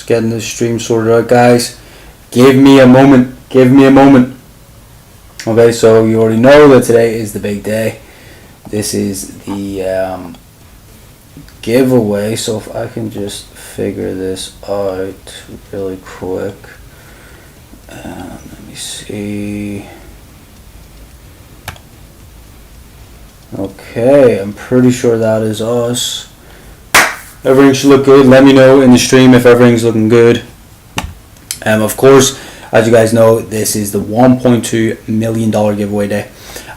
getting this stream sorted out, guys. Give me a moment. Give me a moment. Okay, so you already know that today is the big day. This is the giveaway. So if I can just figure this out really quick. Let me see. Okay, I'm pretty sure that is us. Everything should look good. Let me know in the stream if everything's looking good. Of course, as you guys know, this is the $1.2 million giveaway day,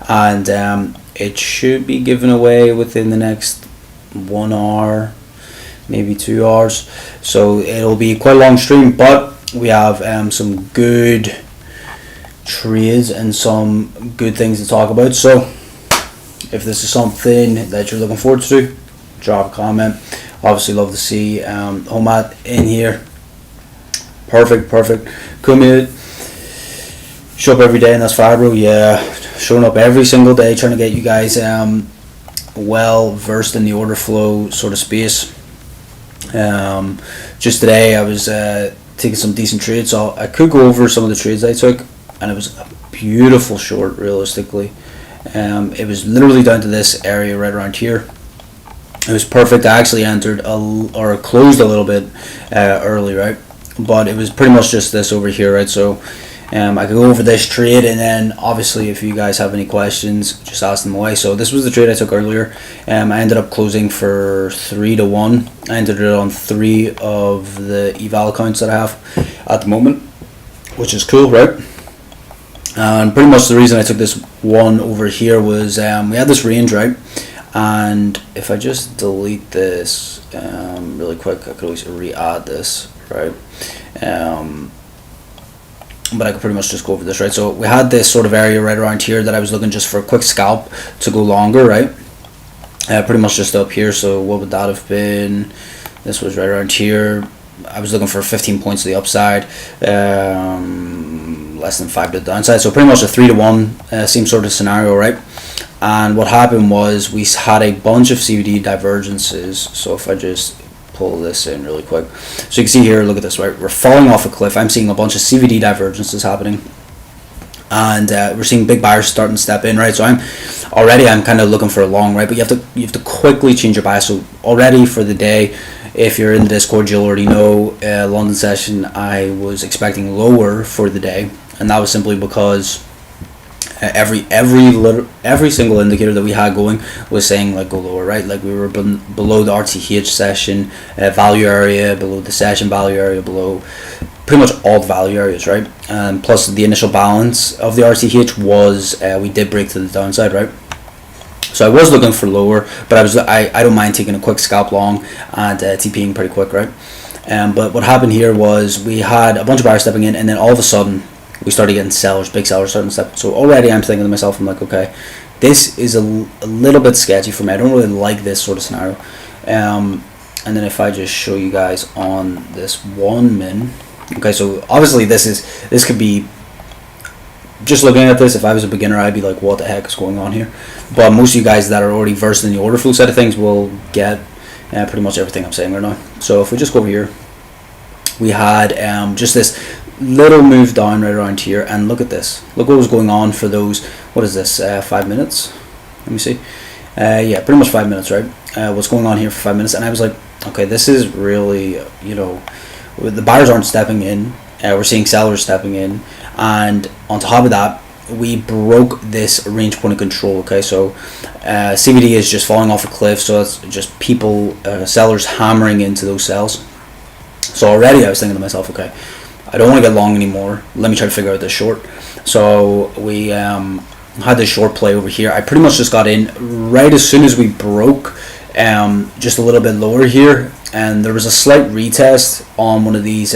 and it should be given away within the next 1 hour, maybe 2 hours. So it'll be quite a long stream, but we have some good trades and some good things to talk about. So if this is something that you're looking forward to, drop a comment. Obviously love to see Homat in here. Perfect. Kumid, show up every day, and that's fire, bro. Yeah, showing up every single day, trying to get you guys well versed in the order flow sort of space. Just today I was taking some decent trades, so I could go over some of the trades I took, and it was a beautiful short realistically. It was literally down to this area right around here. It was perfect. I actually entered or closed a little bit early, right? But it was pretty much just this over here, right? So I could go over this trade, and then obviously if you guys have any questions, just ask them away. So this was the trade I took earlier. I ended up closing for 3-1. I entered it on 3 of the eval accounts that I have at the moment, which is cool, right? And pretty much the reason I took this one over here was we had this range, right? And if I just delete this really quick, I could always re-add this, right? But I could pretty much just go over this, right? So we had this sort of area right around here that I was looking just for a quick scalp to go longer, right? Pretty much just up here. So what would that have been? This was right around here. I was looking for 15 points to the upside, less than 5 to the downside. So pretty much a 3-1 same sort of scenario, right? And what happened was we had a bunch of CVD divergences. So if I just pull this in really quick, so you can see here, look at this, right? We're falling off a cliff. I'm seeing a bunch of CVD divergences happening, and we're seeing big buyers starting to step in, right? So I'm kind of looking for a long, right? But you have to quickly change your bias. So already for the day, if you're in the Discord, you'll already know London session I was expecting lower for the day, and that was simply because every single indicator that we had going was saying like go lower, right? Like we were below the RTH session value area, below the session value area, below pretty much all the value areas, right? And plus the initial balance of the RTH was we did break to the downside, right? So I was looking for lower, but I don't mind taking a quick scalp long and TPing pretty quick, right? But what happened here was we had a bunch of buyers stepping in, and then all of a sudden we started getting big sellers starting to step. So already I'm thinking to myself, I'm like, okay, this is a little bit sketchy for me. I don't really like this sort of scenario. And then if I just show you guys on this 1 min, okay, so obviously this could be, just looking at this, if I was a beginner, I'd be like, what the heck is going on here? But most of you guys that are already versed in the order flow side of things will get pretty much everything I'm saying right now. So if we just go over here, we had just this little move down right around here, and look at this. Look what was going on for those, what is this, 5 minutes? Let me see. Yeah, pretty much 5 minutes, right? What's going on here for 5 minutes? And I was like, okay, this is really, the buyers aren't stepping in. We're seeing sellers stepping in, and on top of that, we broke this range point of control. Okay, so CVD is just falling off a cliff, so it's just people, sellers hammering into those sells. So already I was thinking to myself, okay, I don't want to get long anymore. Let me try to figure out this short. So we had this short play over here. I pretty much just got in right as soon as we broke just a little bit lower here, and there was a slight retest on one of these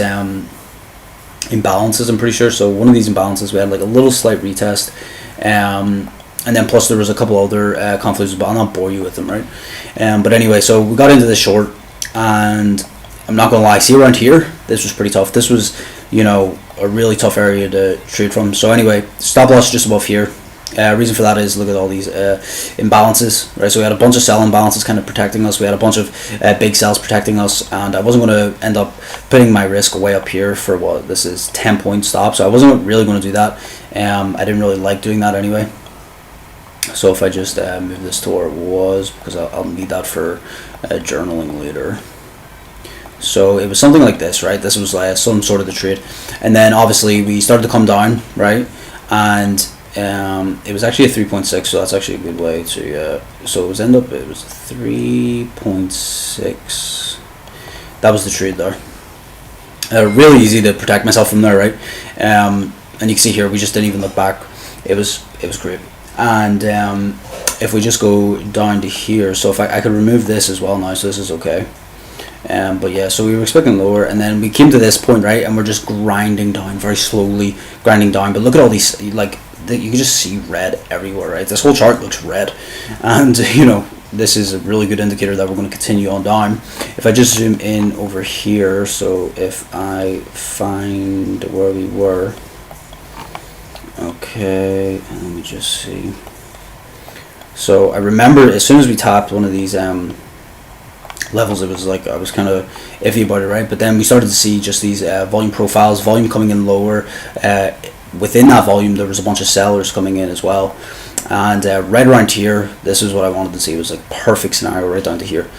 imbalances, I'm pretty sure. So one of these imbalances, we had like a little slight retest, and then plus there was a couple other conflicts, but I'll not bore you with them, right? But anyway, so we got into this short, and I'm not gonna lie, see around here, this was pretty tough. This was, a really tough area to trade from. So anyway, stop loss just above here. Reason for that is, look at all these imbalances, right? So we had a bunch of sell imbalances kind of protecting us. We had a bunch of big sells protecting us, and I wasn't going to end up putting my risk way up here for what this is 10-point stop. So I wasn't really going to do that. I didn't really like doing that anyway. So if I just move this to where it was, because I'll need that for journaling later. So it was something like this, right? This was some sort of the trade, and then obviously we started to come down, right? And it was actually a 3.6, so that's actually a good way to. So it was it was 3.6. That was the trade there. Really easy to protect myself from there, right? And you can see here we just didn't even look back. It was great. And if we just go down to here, so if I could remove this as well now, so this is okay. But yeah, so we were expecting lower, and then we came to this point, right, and we're just grinding down very slowly, grinding down. But look at all these, like, you can just see red everywhere, right? This whole chart looks red, and this is a really good indicator that we're going to continue on down. If I just zoom in over here, so if I find where we were, okay, let me just see. So I remember as soon as we tapped one of these levels, it was like I was kind of iffy about it, right? But then we started to see just these volume profiles, volume coming in lower. Within that volume, there was a bunch of sellers coming in as well, and right around here, this is what I wanted to see. It was like perfect scenario right down to here.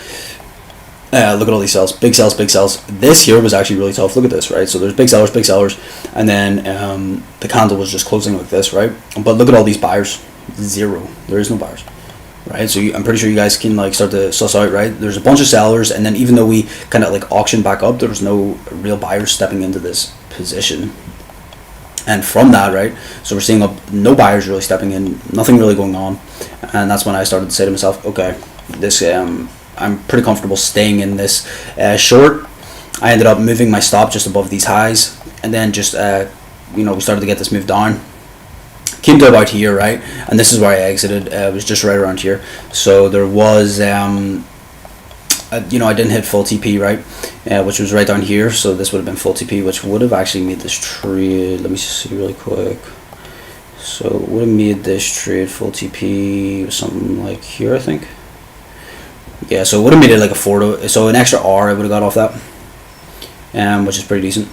Look at all these sells, big sells, big sells. This here was actually really tough. Look at this, right? So there's big sellers, and then the candle was just closing like this, right? But look at all these buyers, zero. There is no buyers. Right, so I'm pretty sure you guys can like start to suss out, right? There's a bunch of sellers, and then even though we kind of like auctioned back up, there was no real buyers stepping into this position. And from that, right, so we're seeing no buyers really stepping in, nothing really going on, and that's when I started to say to myself, okay, this I'm pretty comfortable staying in this short. I ended up moving my stop just above these highs, and then just we started to get this move down. Came to about here, right, and this is where I exited. It was just right around here. So there was I didn't hit full TP, right, which was right down here. So this would have been full TP, which would have actually made this trade. Let me see really quick. So it would have made this trade full TP something like here, I think. Yeah, so it would have made it like a 4 so an extra R I would have got off that, which is pretty decent.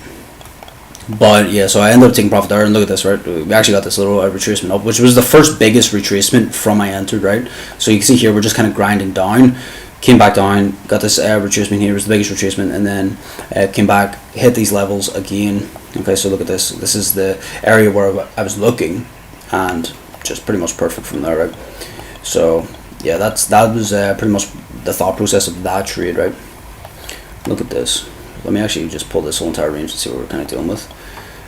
But yeah, so I ended up taking profit there, and look at this, right? We actually got this little retracement up, which was the first biggest retracement from I entered, right? So you can see here we're just kind of grinding down, came back down, got this retracement here, was the biggest retracement, and then came back, hit these levels again. Okay, so look at this. This is the area where I was looking, and just pretty much perfect from there, right? So yeah, that was pretty much the thought process of that trade, right? Look at this. Let me actually just pull this whole entire range and see what we're kind of dealing with.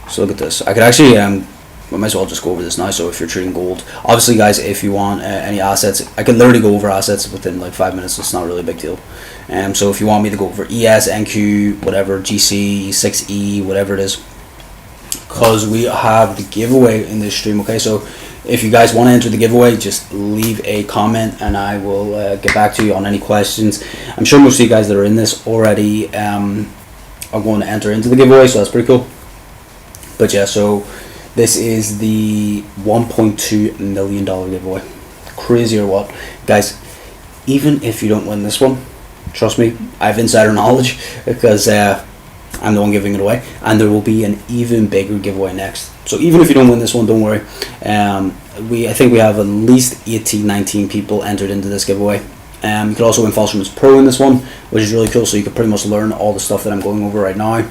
So look at this. I could actually, I might as well just go over this now. So if you're trading gold, obviously guys, if you want any assets, I can literally go over assets within like 5 minutes. It's not really a big deal. So if you want me to go over ES, NQ, whatever, GC, 6E, whatever it is, because we have the giveaway in this stream. Okay, so if you guys want to enter the giveaway, just leave a comment and I will get back to you on any questions. I'm sure most of you guys that are in this already are going to enter into the giveaway, so that's pretty cool. But yeah, so this is the $1.2 million giveaway. Crazy or what? Guys, even if you don't win this one, trust me, I have insider knowledge, because I'm the one giving it away, and there will be an even bigger giveaway next. So even if you don't win this one, don't worry. I think we have at least 18-19 people entered into this giveaway. You could also win False Rumors Pro in this one, which is really cool. So you could pretty much learn all the stuff that I'm going over right now,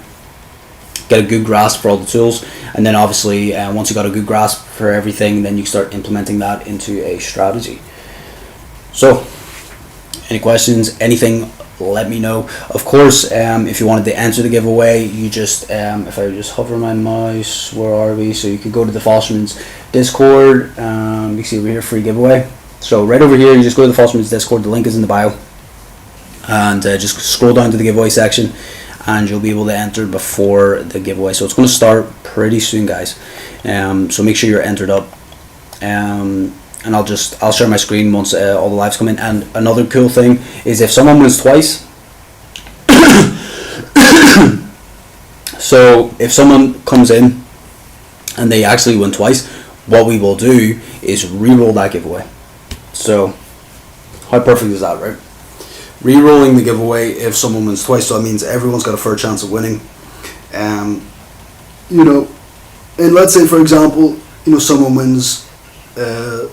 get a good grasp for all the tools, and then obviously once you got a good grasp for everything, then you start implementing that into a strategy. So any questions, anything, let me know. Of course, if you wanted to enter the giveaway, you just if I just hover my mouse, where are we? So you could go to the False Rumors Discord. You can see over here, free giveaway. So right over here, you just go to the False Rumors Discord. The link is in the bio, and just scroll down to the giveaway section, and you'll be able to enter before the giveaway. So it's going to start pretty soon, guys. So make sure you're entered up. And I'll share my screen once all the lives come in. And another cool thing is if someone wins twice, so if someone comes in and they actually win twice, what we will do is re-roll that giveaway. So how perfect is that, right? Re-rolling the giveaway if someone wins twice, so that means everyone's got a fair chance of winning. You know, and let's say for example, you know, someone wins the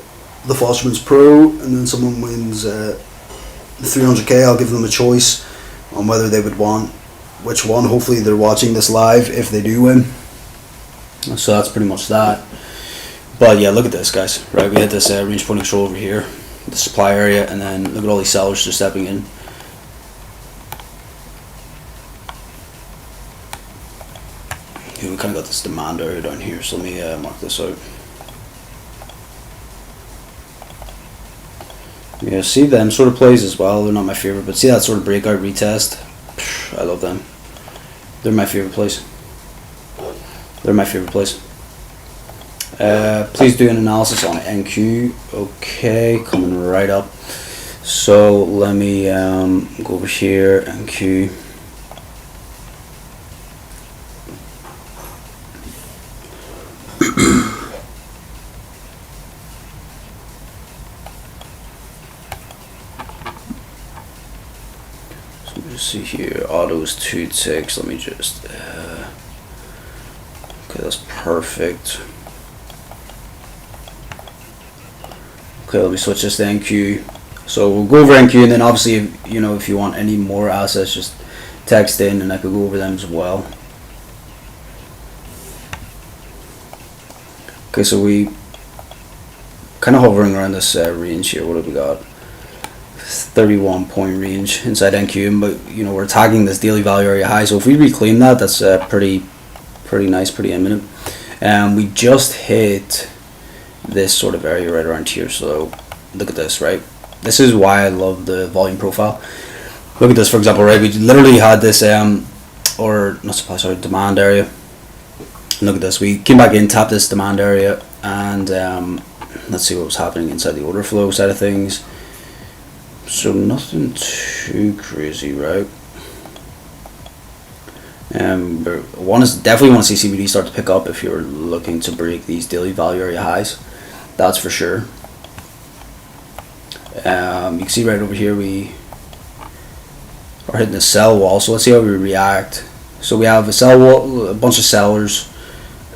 Fosterman's Pro, and then someone wins the 300k. I'll give them a choice on whether they would want which one. Hopefully they're watching this live if they do win. So that's pretty much that. But yeah, look at this, guys. Right, we had this range point control over here, the supply area, and then look at all these sellers just stepping in. Okay, we kind of got this demand area down here, so let me mark this out. Yeah, see them sort of plays as well. They're not my favorite, but see that sort of breakout retest. I love them. They're my favorite plays. They're my favorite plays. Please do an analysis on NQ. Okay, coming right up. So let me go over here. NQ. So let me just see here. Autos 2 ticks. Let me just. Okay, that's perfect. Okay, let me switch this to NQ. So we'll go over NQ, and then obviously, if you want any more assets, just text in, and I could go over them as well. Okay, so we kind of hovering around this range here. What have we got? 31 point range inside NQ, but we're tagging this daily value area high. So if we reclaim that, that's pretty nice, pretty imminent. We just hit this sort of area right around here. So look at this, right? This is why I love the volume profile. Look at this, for example, right? We literally had this demand area. Look at this. We came back in, tapped this demand area, and let's see what was happening inside the order flow side of things. So nothing too crazy, right? Definitely want to see CBD start to pick up if you're looking to break these daily value area highs. That's for sure. You can see right over here we are hitting the sell wall. So let's see how we react. So we have a sell wall, a bunch of sellers,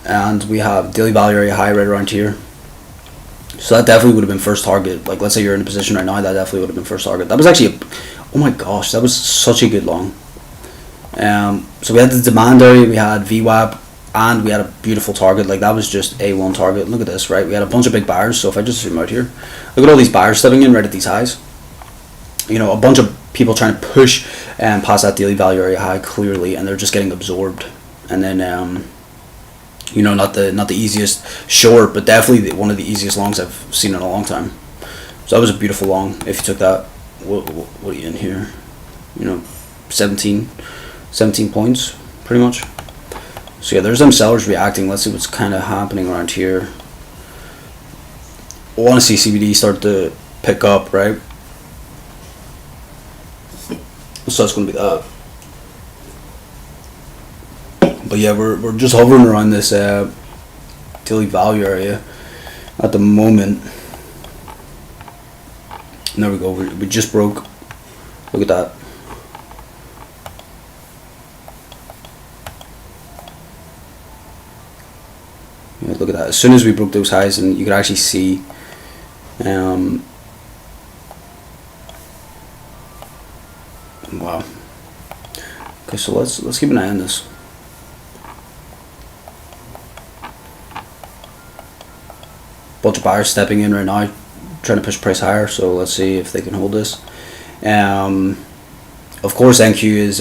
and we have daily value area high right around here. So that definitely would have been first target. Like, let's say you're in a position right now, that definitely would have been first target. That was actually oh my gosh, that was such a good long. So we had the demand area, we had VWAP, and we had a beautiful target. Like, that was just a1 target. Look at this, right? We had a bunch of big buyers. So if I just zoom out here, look at all these buyers stepping in right at these highs. A bunch of people trying to push past that daily value area high clearly, and they're just getting absorbed. And then not the easiest short, but definitely one of the easiest longs I've seen in a long time. So that was a beautiful long. If you took that, what are you in here? 17 points pretty much. So yeah, there's them sellers reacting. Let's see what's kind of happening around here. I want to see CBD start to pick up, right? So that's going to be that. But yeah, we're just hovering around this daily value area at the moment. And there we go. We just broke. Look at that. Yeah, look at that. As soon as we broke those highs, and you could actually see. Wow. Okay, so let's keep an eye on this. Bunch of buyers stepping in right now, trying to push price higher. So let's see if they can hold this. Of course, NQ is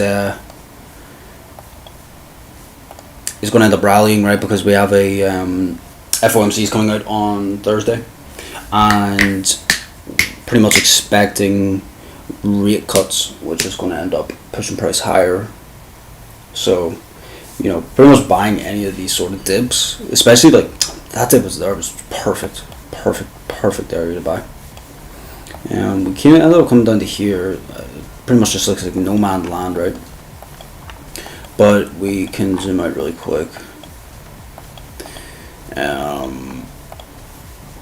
going to end up rallying, right? Because we have a FOMCs coming out on Thursday, and pretty much expecting rate cuts, which is going to end up pushing price higher. So, pretty much buying any of these sort of dips, especially like that dip was perfect area to buy. And we ended up coming down to here. Pretty much just looks like no man's land, right? But we can zoom out really quick.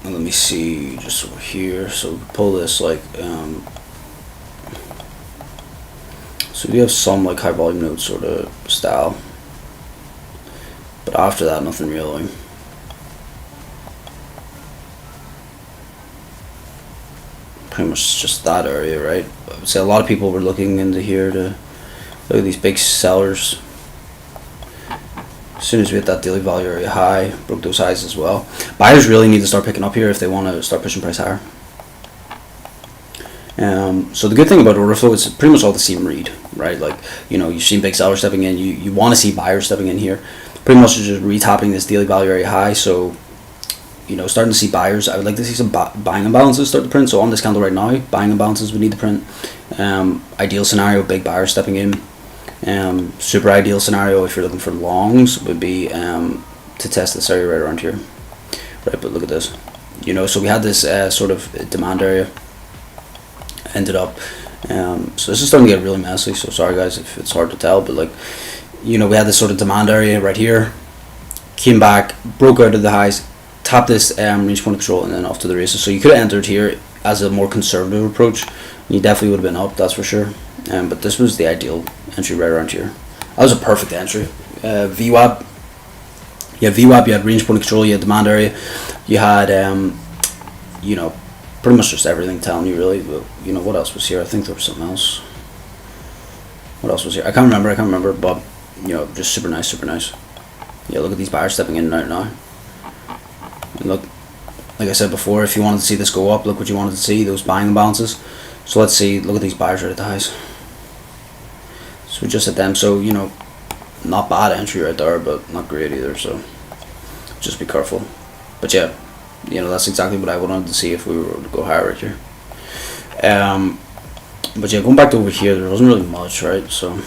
And let me see, just over here, so pull this like, so we have some like high volume node sort of style, but after that nothing really. Pretty much just that area, right? I would say a lot of people were looking into here to look at these big sellers. As soon as we hit that daily value area high, broke those highs as well. Buyers really need to start picking up here if they want to start pushing price higher. So the good thing about order flow is pretty much all the same read, right? Like, you know, you've seen big sellers stepping in, you want to see buyers stepping in here. Pretty much just retapping this daily value area high. So, you know, starting to see buyers. I would like to see some buying imbalances start to print. So on this candle right now, buying imbalances would need to print. Ideal scenario, big buyers stepping in. Super ideal scenario if you're looking for longs would be to test this area right around here. Right, but look at this. You know, so we had this sort of demand area. Ended up, so this is starting to get really messy. So sorry guys if it's hard to tell, but like, you know, we had this sort of demand area right here. Came back, broke out of the highs, tapped this range point of control, and then off to the races. So you could have entered here as a more conservative approach. You definitely would have been up, that's for sure. But this was the ideal entry right around here. That was a perfect entry. VWAP. You had VWAP, you had range point of control, you had demand area, you had you know, pretty much just everything telling you really. But you know, what else was here? I think there was something else. What else was here? I can't remember, but you know, just super nice, super nice. Yeah, look at these buyers stepping in and out now. And look, like I said before, if you wanted to see this go up, look what you wanted to see, those buying imbalances. So let's see, look at these buyers right at the highs. So we just hit them. So, you know, not bad entry right there, but not great either, so just be careful. But yeah, you know, that's exactly what I wanted to see if we were to go higher right here. But yeah, going back to over here, there wasn't really much, right? So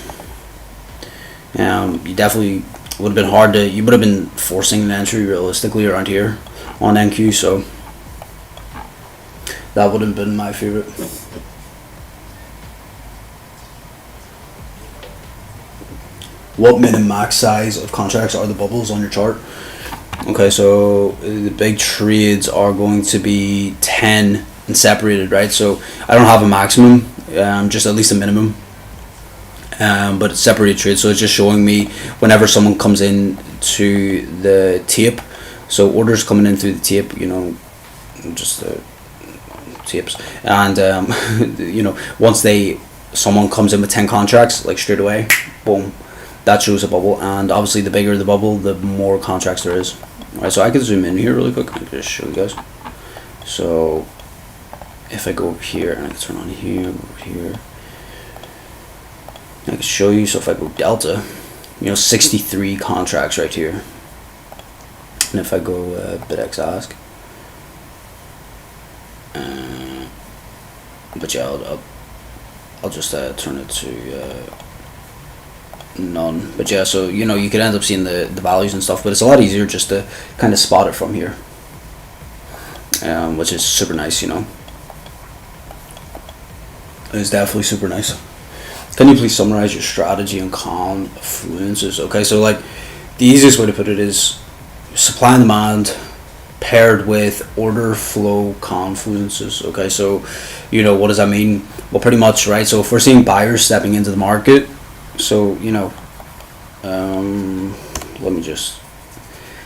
you definitely would have been hard to, you would have been forcing an entry realistically around here on NQ, so that would have been my favorite. What min and max size of contracts are the bubbles on your chart? Okay, so the big trades are going to be 10 and separated, right? So I don't have a maximum, just at least a minimum, but it's separated trades. So it's just showing me whenever someone comes in to the tape. So orders coming in through the tape, you know, just tapes, and you know, once someone comes in with 10 contracts, like straight away, boom, that shows a bubble. And obviously the bigger the bubble, the more contracts there is. Alright, so I can zoom in here really quick. I can just show you guys. So if I go over here and I can turn on here, over here, I can show you. So if I go delta, you know, 63 contracts right here. And if I go BitX ask, but yeah, I'll just turn it to none. But yeah, so you know, you could end up seeing the values and stuff, but it's a lot easier just to kind of spot it from here, which is super nice. You know, it's definitely super nice. Can you please summarize your strategy on confluences? Okay, so like the easiest way to put it is supply and demand paired with order flow confluences. Okay, so you know, what does that mean? Well, pretty much, right? So if we're seeing buyers stepping into the market, so you know, let me just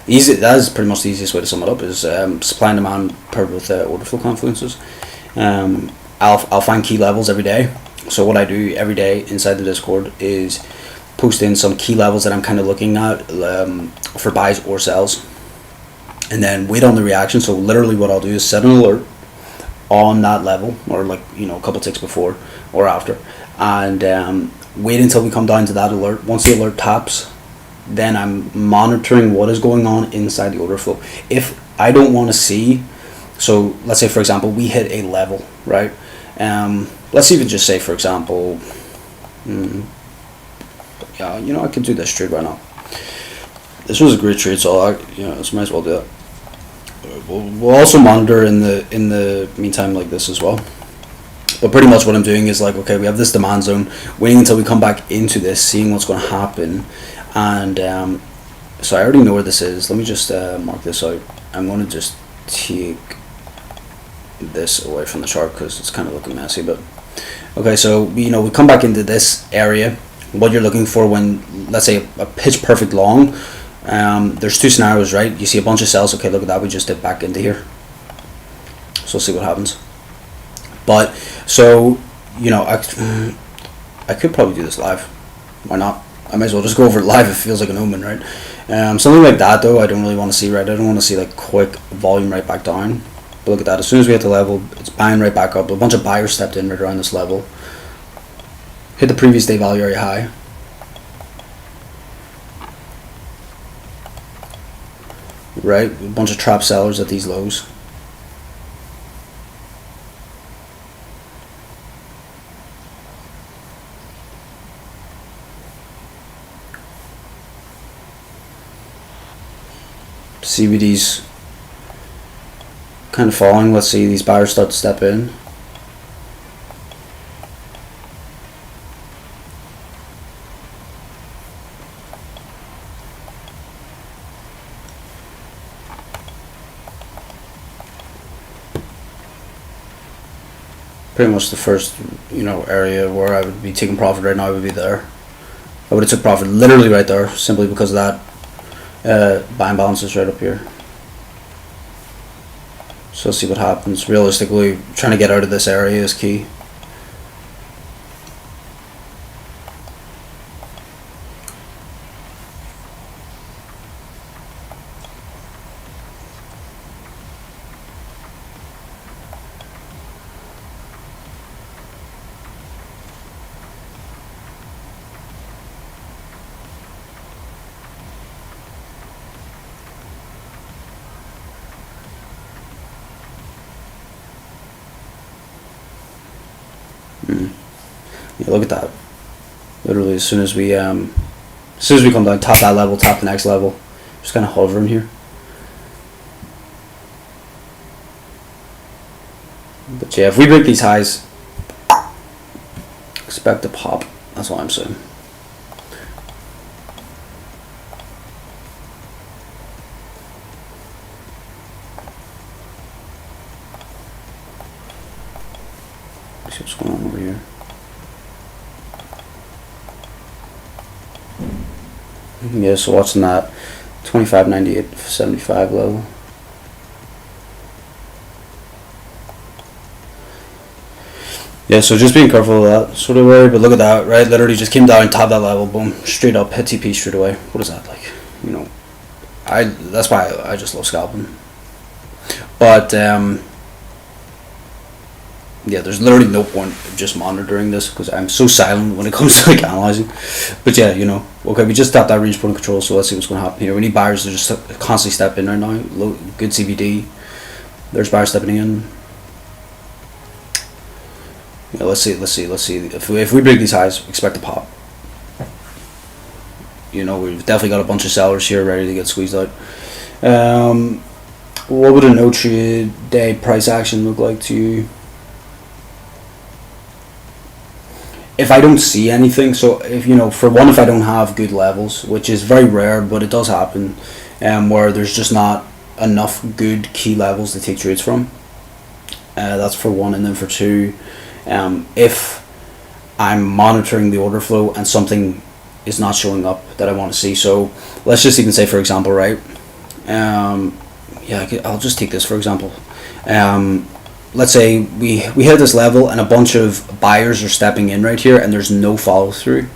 that is pretty much the easiest way to sum it up, is supply and demand paired with order flow confluences. I'll find key levels every day. So what I do every day inside the Discord is post in some key levels that I'm kind of looking at for buys or sells, and then wait on the reaction. So literally what I'll do is set an alert on that level, or like, you know, a couple ticks before or after, and wait until we come down to that alert. Once the alert taps, then I'm monitoring what is going on inside the order flow. If I don't want to see, so let's say for example we hit a level, right? Let's even just say for example, yeah, you know, I could do this trade right now. This was a great trade, so I, you know, might as well do that. We'll also monitor in the meantime like this as well. But pretty much what I'm doing is like, okay, we have this demand zone, waiting until we come back into this, seeing what's going to happen. And so I already know where this is. Let me just mark this out. I'm going to just take this away from the chart because it's kind of looking messy. But okay, so we come back into this area. What you're looking for when, let's say, a pitch perfect long, there's two scenarios, right? You see a bunch of cells. Okay, look at that, we just dip back into here, so we'll see what happens. But so I could probably do this live. Why not? I might as well just go over it live. It feels like an omen, right? Something like that though, I don't really want to see, right? I don't want to see like quick volume right back down. But look at that, as soon as we hit the level, it's buying right back up. A bunch of buyers stepped in right around this level. Hit the previous day value area high. Right, a bunch of trap sellers at these lows. CBD's kind of falling. Let's see these buyers start to step in. Pretty much the first area where I would be taking profit right now would be there. I would have took profit literally right there simply because of that. Buying balance is right up here, so let's see what happens. Realistically, trying to get out of this area is key. Yeah, look at that. Literally, as soon as we come down, tap that level, tap the next level, just kind of hovering here. But yeah, if we break these highs, expect a pop. That's all I'm saying. Let's see what's going on over here. Yeah, so watching that 25.98.75 level. Yeah, so just being careful of that sort of way. But look at that, right? Literally just came down and tapped that level, boom, straight up, hit TP straight away. What is that like? That's why I just love scalping. But yeah, there's literally no point of just monitoring this because I'm so silent when it comes to like analyzing. But yeah, okay, we just tapped that range point of control, so let's see what's going to happen here. We need buyers to just constantly step in right now. Good CBD. There's buyers stepping in. Yeah, let's see. If we break these highs, expect a pop. We've definitely got a bunch of sellers here ready to get squeezed out. What would a no trade day price action look like to you? If I don't see anything, so if if I don't have good levels, which is very rare, but it does happen, where there's just not enough good key levels to take trades from. That's for one, and then for two, if I'm monitoring the order flow and something is not showing up that I want to see. So let's just even say, for example, right? I'll just take this for example. Let's say we hit this level and a bunch of buyers are stepping in right here and there's no follow through.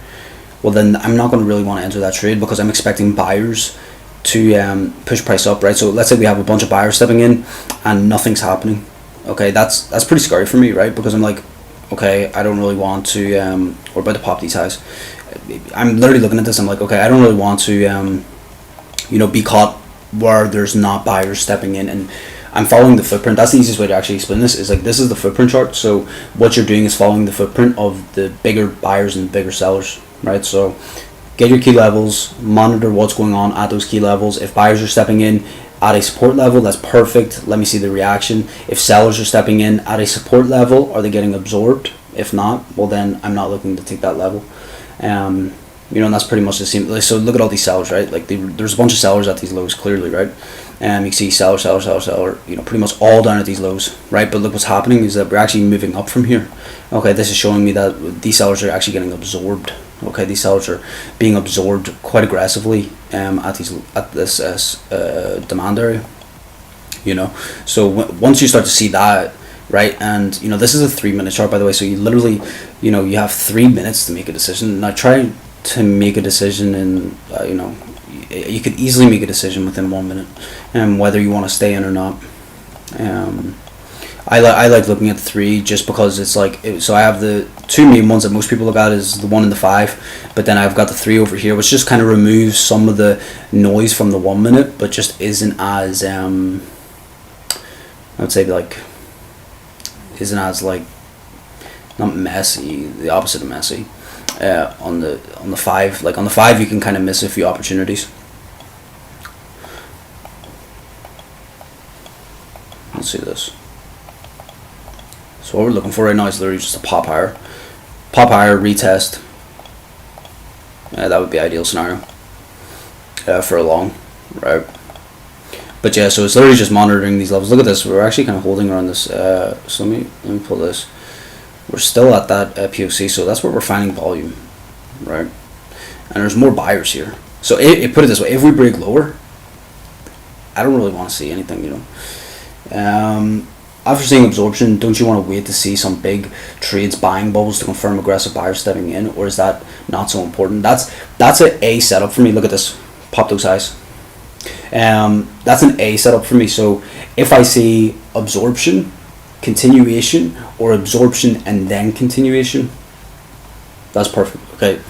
Well, then I'm not going to really want to enter that trade because I'm expecting buyers to push price up, right? So let's say we have a bunch of buyers stepping in and nothing's happening. Okay, that's pretty scary for me, right? Because I'm like, okay, I don't really want to. We're about to pop these highs. I'm literally looking at this. I'm like, okay, I don't really want to, be caught where there's not buyers stepping in and. I'm following the footprint. That's the easiest way to actually explain this. Is like this is the footprint chart. So what you're doing is following the footprint of the bigger buyers and bigger sellers, right? So get your key levels, monitor what's going on at those key levels. If buyers are stepping in at a support level, that's perfect. Let me see the reaction. If sellers are stepping in at a support level, are they getting absorbed? If not, well then I'm not looking to take that level. And that's pretty much the same. So look at all these sellers, right? Like there's a bunch of sellers at these lows clearly, right? You see seller, seller, seller, seller, pretty much all down at these lows, right? But look, what's happening is that we're actually moving up from here. Okay, this is showing me that these sellers are actually getting absorbed. Okay, these sellers are being absorbed quite aggressively at this demand area. So once you start to see that, right, and this is a 3-minute chart, by the way, so you literally you have 3 minutes to make a decision. Now try to make a decision in you could easily make a decision within 1 minute, whether you want to stay in or not. I like looking at 3 just because it's like, so I have the 2 main ones that most people look at is the 1 and the 5, but then I've got the 3 over here, which just kind of removes some of the noise from the 1 minute, but just isn't as I would say like isn't as like, not messy, the opposite of messy. On the 5, like on the 5 you can kind of miss a few opportunities. Let's see this. So what we're looking for right now is literally just a pop higher, retest. That would be ideal scenario for a long, right? But yeah, so it's literally just monitoring these levels. Look at this. We're actually kind of holding around this. So let me pull this. We're still at that POC, so that's where we're finding volume, right? And there's more buyers here. So put it this way: if we break lower, I don't really want to see anything, After seeing absorption, don't you want to wait to see some big trades, buying bubbles to confirm aggressive buyers stepping in, or is that not so important? That's an A setup for me. Look at this, pop those highs. That's an A setup for me. So if I see absorption, continuation, or absorption and then continuation, that's perfect. Okay.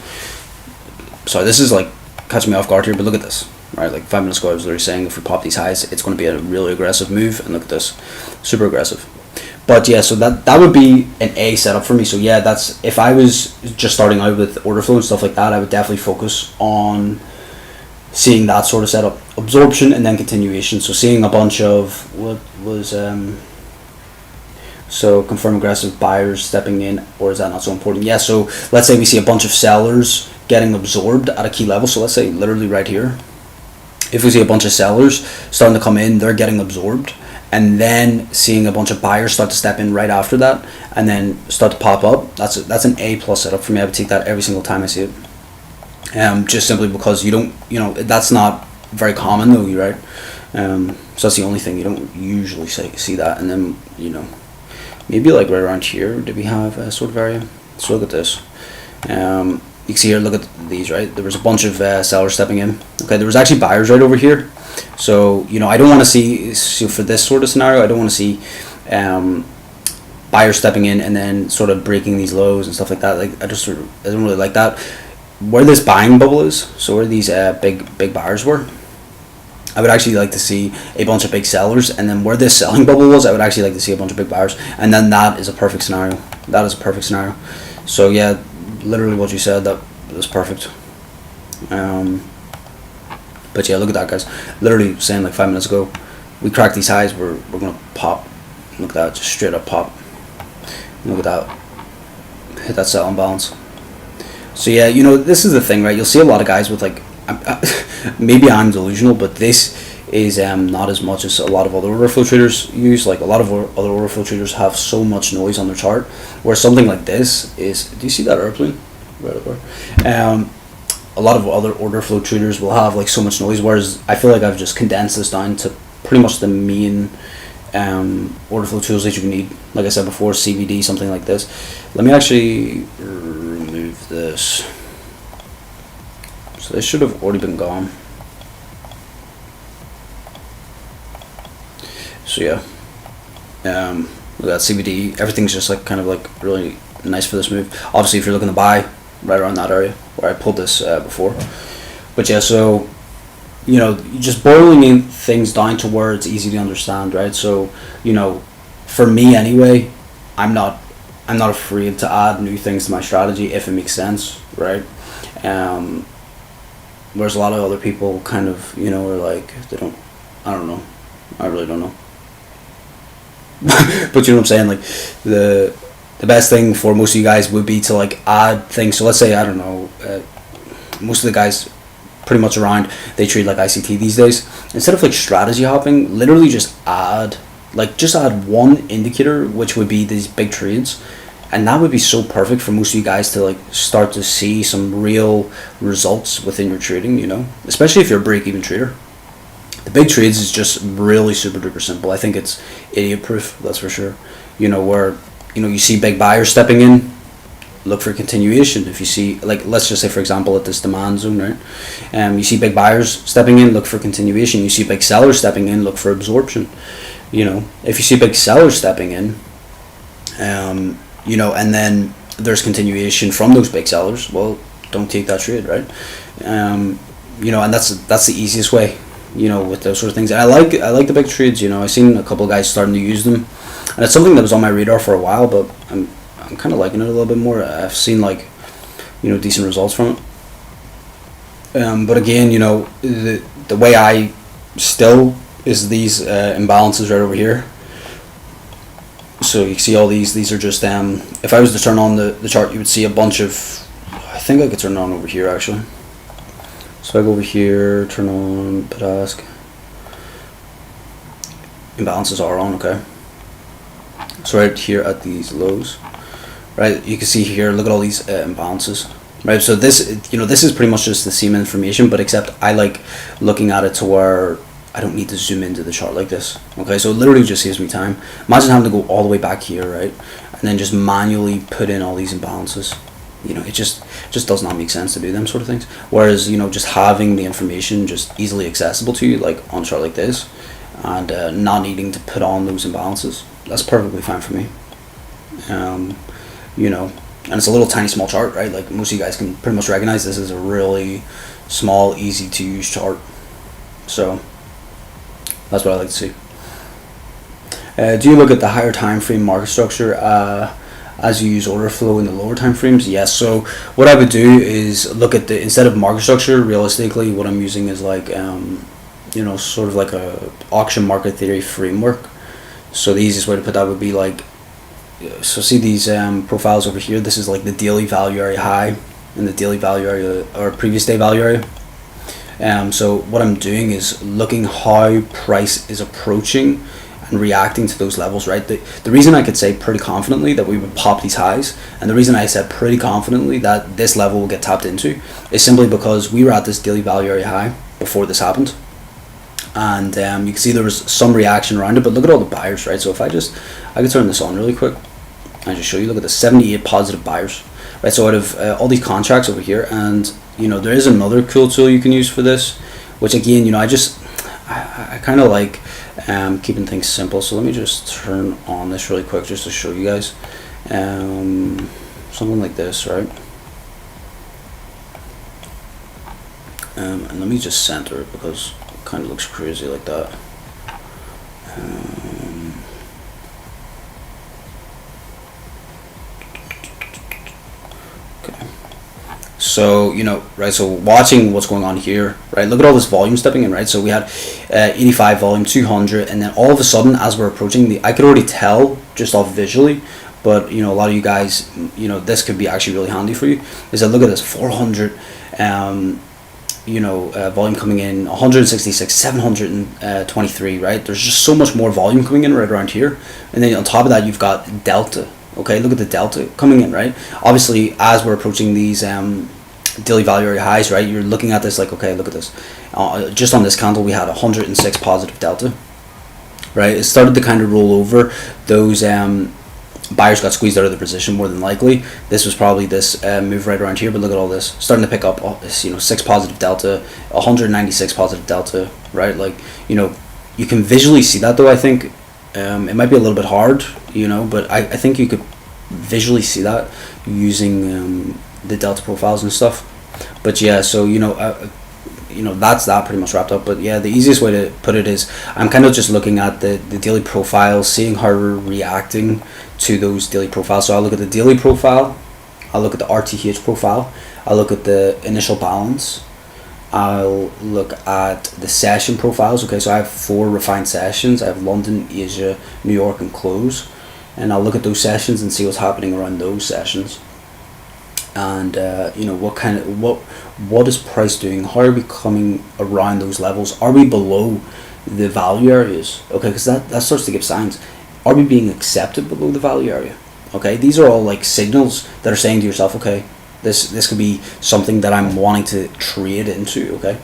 Sorry, this is like catching me off guard here, but look at this. Right, like 5 minutes ago I was literally saying if we pop these highs, it's going to be a really aggressive move, and look at this, super aggressive. But yeah, so that would be an A setup for me. So yeah, that's, if I was just starting out with order flow and stuff like that, I would definitely focus on seeing that sort of setup, absorption and then continuation. So seeing a bunch of what was so confirm aggressive buyers stepping in, or is that not so important? Yeah, so let's say we see a bunch of sellers getting absorbed at a key level. So let's say literally right here, if we see a bunch of sellers starting to come in, they're getting absorbed, and then seeing a bunch of buyers start to step in right after that, and then start to pop up, that's an A plus setup for me. I would take that every single time I see it. Just simply because you don't, that's not very common though, right? So that's the only thing, you don't usually see that. And then maybe like right around here, did we have a sort of area? So look at this. You can see here, look at these, right? There was a bunch of sellers stepping in. Okay, there was actually buyers right over here. So, I don't want to see, so for this sort of scenario, I don't want to see buyers stepping in and then sort of breaking these lows and stuff like that. Like, I don't really like that. Where this buying bubble is, so where these big buyers were, I would actually like to see a bunch of big sellers, and then where this selling bubble was, I would actually like to see a bunch of big buyers, and then that is a perfect scenario. That is a perfect scenario. So yeah, literally what you said, that was perfect. But yeah, look at that, guys. Literally saying like 5 minutes ago, we cracked these highs, we're gonna pop. Look at that, just straight up pop. Look at that, hit that sell imbalance. So yeah, this is the thing, right? You'll see a lot of guys with like, maybe I'm delusional, but this is not as much as a lot of other order flow traders use. Like a lot of other order flow traders have so much noise on their chart, where something like this is, do you see that airplane right up there? A lot of other order flow traders will have like so much noise, whereas I feel like I've just condensed this down to pretty much the main order flow tools that you need. Like I said before, CVD, something like this. Let me actually remove this. So this should have already been gone. So yeah, look at that CVD. Everything's just like kind of like really nice for this move. Obviously, if you're looking to buy right around that area where I pulled this before, but yeah, so just boiling in things down to where it's easy to understand, right? So for me anyway, I'm not afraid to add new things to my strategy if it makes sense, right? Whereas a lot of other people kind of are like, they don't, I don't know, I really don't know. But you know what I'm saying, like the best thing for most of you guys would be to like add things. So let's say, I don't know, most of the guys pretty much around, they treat like ICT these days. Instead of like strategy hopping, literally just add one indicator, which would be these big trades, and that would be so perfect for most of you guys to like start to see some real results within your trading, you know, especially if you're a break-even trader. The big trades is just really super duper simple. I think it's idiot proof, that's for sure. You know, where, you know, you see big buyers stepping in, look for continuation. If you see, like, let's just say for example at this demand zone, right, you see big buyers stepping in, look for continuation. You see big sellers stepping in, look for absorption. You know, if you see big sellers stepping in, you know, and then there's continuation from those big sellers, well, don't take that trade, right? You know, and that's the easiest way, you know, with those sort of things. And I like the big trades. You know, I've seen a couple of guys starting to use them, and it's something that was on my radar for a while, but I'm kind of liking it a little bit more. I've seen, like, you know, decent results from it. But again, you know, the way I still is these imbalances right over here. So you can see all these are just if I was to turn on the chart, you would see a bunch of, I think I could turn it on over here actually. So I go over here, turn on bid ask. Imbalances are on, okay. So right here at these lows, right, you can see here, look at all these imbalances, right? So this, you know, this is pretty much just the same information, but except I like looking at it to where I don't need to zoom into the chart like this. Okay, so it literally just saves me time. Imagine having to go all the way back here, right, and then just manually put in all these imbalances. You know, it just does not make sense to do them sort of things. Whereas, you know, just having the information just easily accessible to you, like on a chart like this, and not needing to put on those imbalances, that's perfectly fine for me. You know, and it's a little tiny small chart, right? Like most of you guys can pretty much recognize this is a really small, easy to use chart. So that's what I like to see. Do you look at the higher time frame market structure as you use order flow in the lower time frames? Yes. So what I would do is look at instead of market structure, realistically what I'm using is like you know, sort of like a auction market theory framework. So the easiest way to put that would be like, so see these profiles over here, this is like the daily value area high and the daily value area or previous day value area. So what I'm doing is looking how price is approaching and reacting to those levels, right? The reason I could say pretty confidently that we would pop these highs, and the reason I said pretty confidently that this level will get tapped into, is simply because we were at this daily value area high before this happened, and you can see there was some reaction around it. But look at all the buyers, right? So if I could turn this on really quick and just show you, look at the 78 positive buyers, right? So out of all these contracts over here, and you know, there is another cool tool you can use for this, which again, you know, I kind of like keeping things simple. So let me just turn on this really quick just to show you guys something like this, right? And let me just center it because it kind of looks crazy like that. Okay. So, you know, right, so watching what's going on here, right, look at all this volume stepping in, right? So we had 85 volume, 200, and then all of a sudden as we're approaching I could already tell just off visually, but you know, a lot of you guys, you know, this could be actually really handy for you, is that look at this 400 you know, volume coming in, 166, 723, right? There's just so much more volume coming in right around here, and then on top of that you've got delta. Okay, look at the delta coming in, right? Obviously, as we're approaching these daily value area highs, right, you're looking at this like, okay, look at this. Just on this candle, we had 106 positive delta, right? It started to kind of roll over. Those buyers got squeezed out of the position more than likely. This was probably this move right around here, but look at all this starting to pick up. This, you know, 6 positive delta, 196 positive delta, right? Like, you know, you can visually see that though. I think it might be a little bit hard, you know, but I think you could visually see that using the delta profiles and stuff. But yeah, so you know, that's that pretty much wrapped up. But yeah, the easiest way to put it is I'm kind of just looking at the daily profiles, seeing how we're reacting to those daily profiles. So I'll look at the daily profile, I'll look at the RTH profile, I'll look at the initial balance, I'll look at the session profiles. Okay, so I have 4 refined sessions. I have London, Asia, New York, and close, and I'll look at those sessions and see what's happening around those sessions. and you know, what is price doing? How are we coming around those levels? Are we below the value areas? Okay, because that starts to give signs. Are we being accepted below the value area? Okay, these are all like signals that are saying to yourself, okay, this could be something that I'm wanting to trade into. Okay,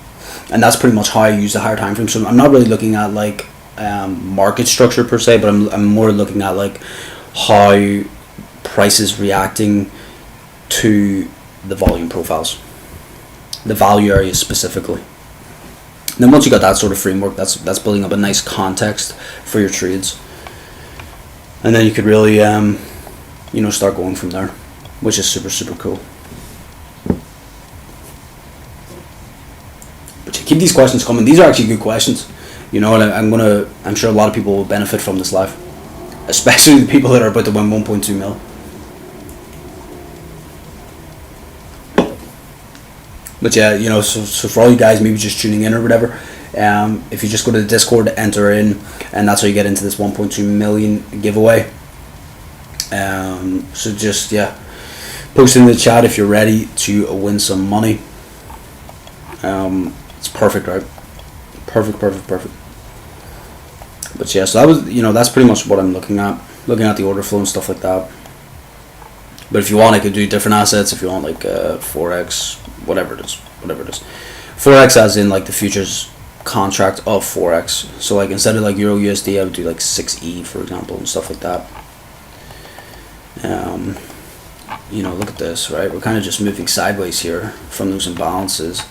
and that's pretty much how I use the higher time frame. So I'm not really looking at like market structure per se, but I'm more looking at like how price is reacting to the volume profiles, the value areas specifically. And then once you got that sort of framework, that's building up a nice context for your trades, and then you could really you know, start going from there, which is super cool. But keep these questions coming. These are actually good questions, you know, and I'm sure a lot of people will benefit from this live, especially the people that are about to win 1.2 mil. But yeah, you know, so for all you guys maybe just tuning in or whatever, if you just go to the Discord, enter in, and that's how you get into this 1.2 million giveaway. So just, yeah, post in the chat if you're ready to win some money. It's perfect, right? Perfect. But yeah, so that was, you know, that's pretty much what I'm looking at the order flow and stuff like that. But if you want, I could do different assets. If you want, like Forex, whatever it is. Forex as in like the futures contract of Forex. So like instead of like Euro USD, I would do like 6E, for example, and stuff like that. You know, look at this, right? We're kind of just moving sideways here from those imbalances.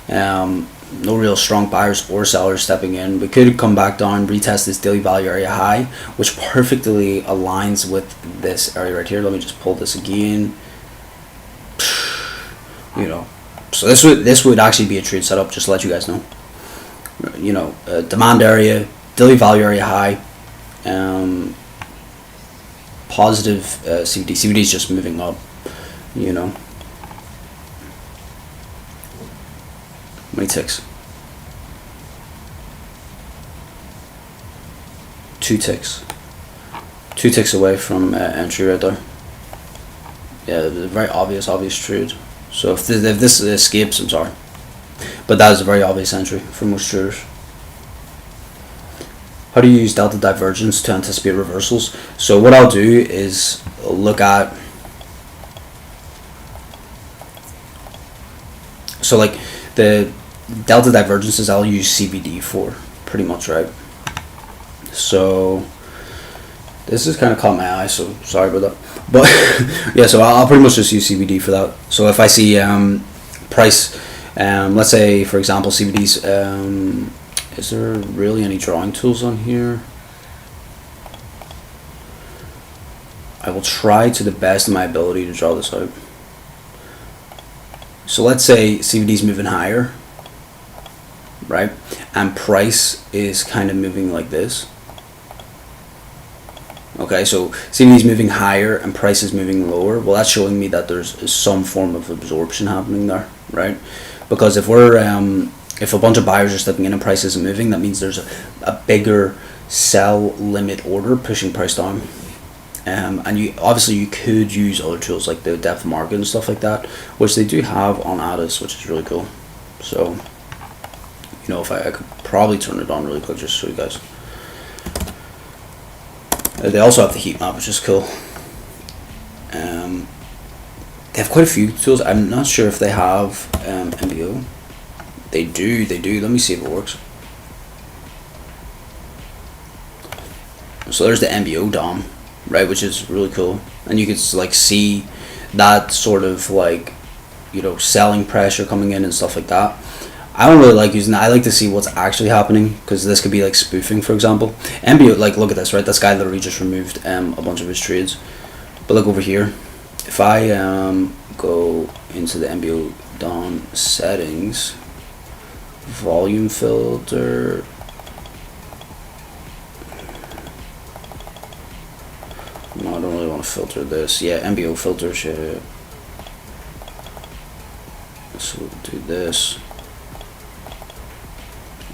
No real strong buyers or sellers stepping in. We could come back down, retest this daily value area high, which perfectly aligns with this area right here. Let me just pull this again. You know, so this would actually be a trade setup, just to let you guys know. You know, demand area, daily value area high, positive CVD. CVD is just moving up, you know. How many ticks? 2 ticks. 2 ticks away from entry right there. Yeah, it was a very obvious trade. So if this escapes, I'm sorry, but that is a very obvious entry for most traders. How do you use delta divergence to anticipate reversals? So what I'll do is look at, so like the delta divergences I'll use CVD for pretty much, right? So this has kind of caught my eye, so sorry about that. But yeah, so I'll pretty much just use CVD for that. So if I see price, let's say for example CVD's, is there really any drawing tools on here? I will try to the best of my ability to draw this out. So let's say CVD's moving higher, right? And price is kind of moving like this. Okay, so CVD is moving higher and price is moving lower. Well, that's showing me that there's some form of absorption happening there, right? Because if we're if a bunch of buyers are stepping in and price isn't moving, that means there's a bigger sell limit order pushing price down. And you could use other tools like the depth market and stuff like that, which they do have on Addis, which is really cool. So, you know, if I could probably turn it on really quick just to show you guys. They also have the heat map, which is cool. They have quite a few tools. I'm not sure if they have MBO. They do. Let me see if it works. So there's the MBO DOM, right, which is really cool, and you can like see that sort of like, you know, selling pressure coming in and stuff like that. I don't really like using that. I like to see what's actually happening, because this could be like spoofing, for example. MBO, like, look at this, right? This guy literally just removed a bunch of his trades. But look over here. If I go into the MBO DOM settings, volume filter, no, I don't really want to filter this. Yeah, MBO filter shit. So we'll do this.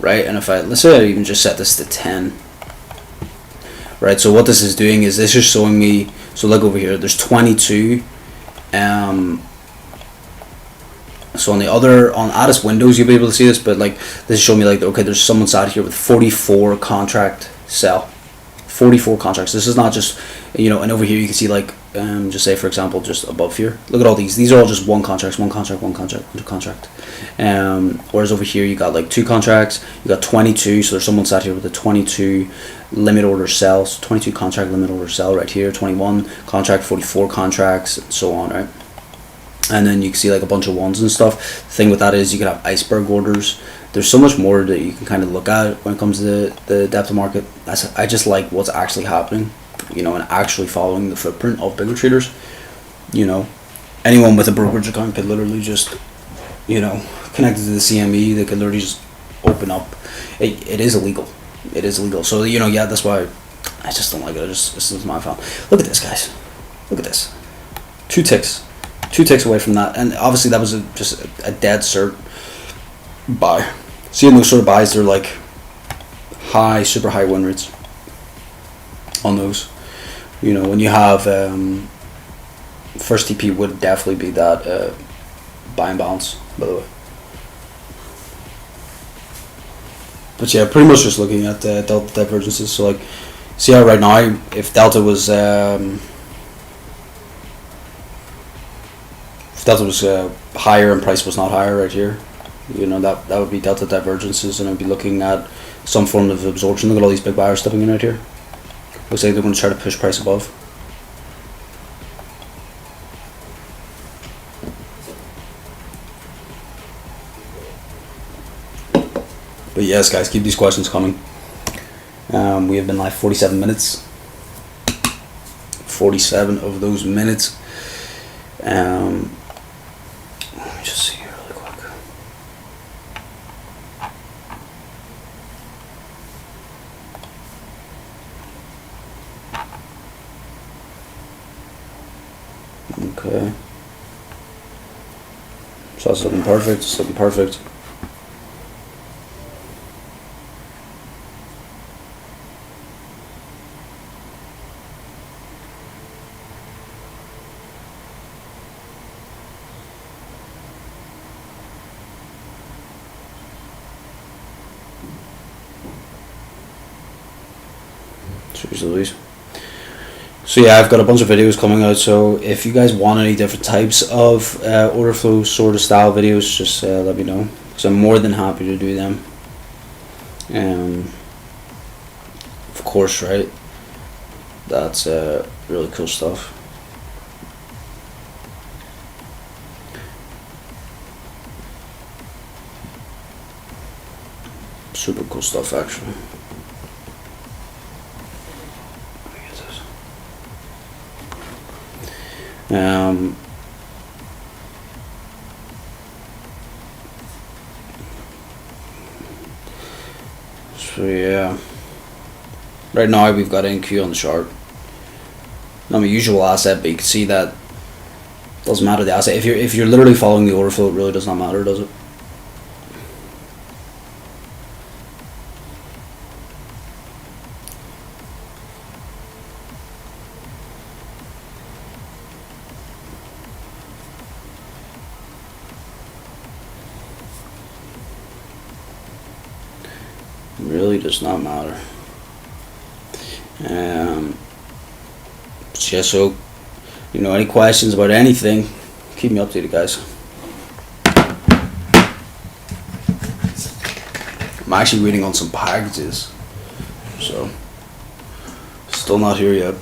Right, and if let's say I even just set this to 10, right? So what this is doing is this is showing me, so look over here, there's 22 So on Addis windows, you'll be able to see this, but like this is showing me like, okay, there's someone sat here with 44 contract sell, 44 contracts. This is not just, and over here you can see like, just say for example, just above here, look at all these are all just one contract, one contract, whereas over here you got like 2 contracts, you got 22, so there's someone sat here with a 22 limit order sell, so 22 contract limit order sell right here, 21 contract, 44 contracts, and so on, right? And then you can see like a bunch of ones and stuff. The thing with that is you can have iceberg orders. There's so much more that you can kind of look at when it comes to the depth of market. I just like what's actually happening, and actually following the footprint of bigger traders. Anyone with a brokerage account could literally just, connected to the CME, they could literally just open up. It is illegal. It is illegal. So, yeah, that's why I just don't like it. This is my fault. Look at this, guys. Look at this. 2 ticks. 2 ticks away from that, and obviously that was just a dead cert buy. Seeing those sort of buys, they're like super high win rates on those. When you have first TP would definitely be that buy and bounce, by the way. But yeah, pretty much just looking at delta divergences. So like, see how right now if delta was higher and price was not higher right here, that would be delta divergences, and I'd be looking at some form of absorption. Look at all these big buyers stepping in right here. Looks like they're going to try to push price above. But yes, guys, keep these questions coming. We have been live 47 minutes. 47 of those minutes. Let me just see here really quick. Okay. So that's looking perfect. It's looking perfect. So yeah, I've got a bunch of videos coming out, so if you guys want any different types of order flow sort of style videos, just let me know, because I'm more than happy to do them. Of course, right, that's really cool stuff. Super cool stuff, actually. So yeah, right now we've got NQ on the chart. Not my usual asset, but you can see that doesn't matter the asset. If you're literally following the order flow, it really does not matter, does it? Really does not matter. Yeah, so any questions about anything, keep me updated, guys. I'm actually waiting on some packages, so still not here yet.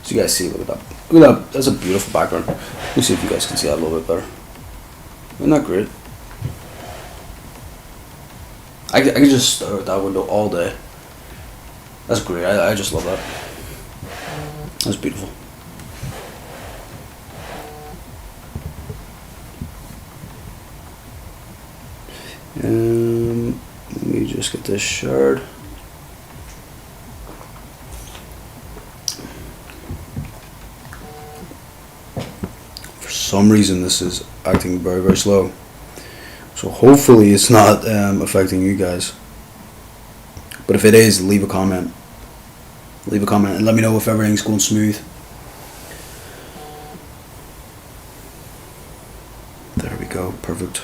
So you guys see, look at that. Look at that. That's a beautiful background. Let me see if you guys can see that a little bit better. Isn't that great? I could just stare at that window all day. That's great. I just love that. That's beautiful. Let me just get this shard. For some reason, this is acting very, very slow. So hopefully it's not affecting you guys. But if it is, leave a comment. Leave a comment and let me know if everything's going smooth. Perfect.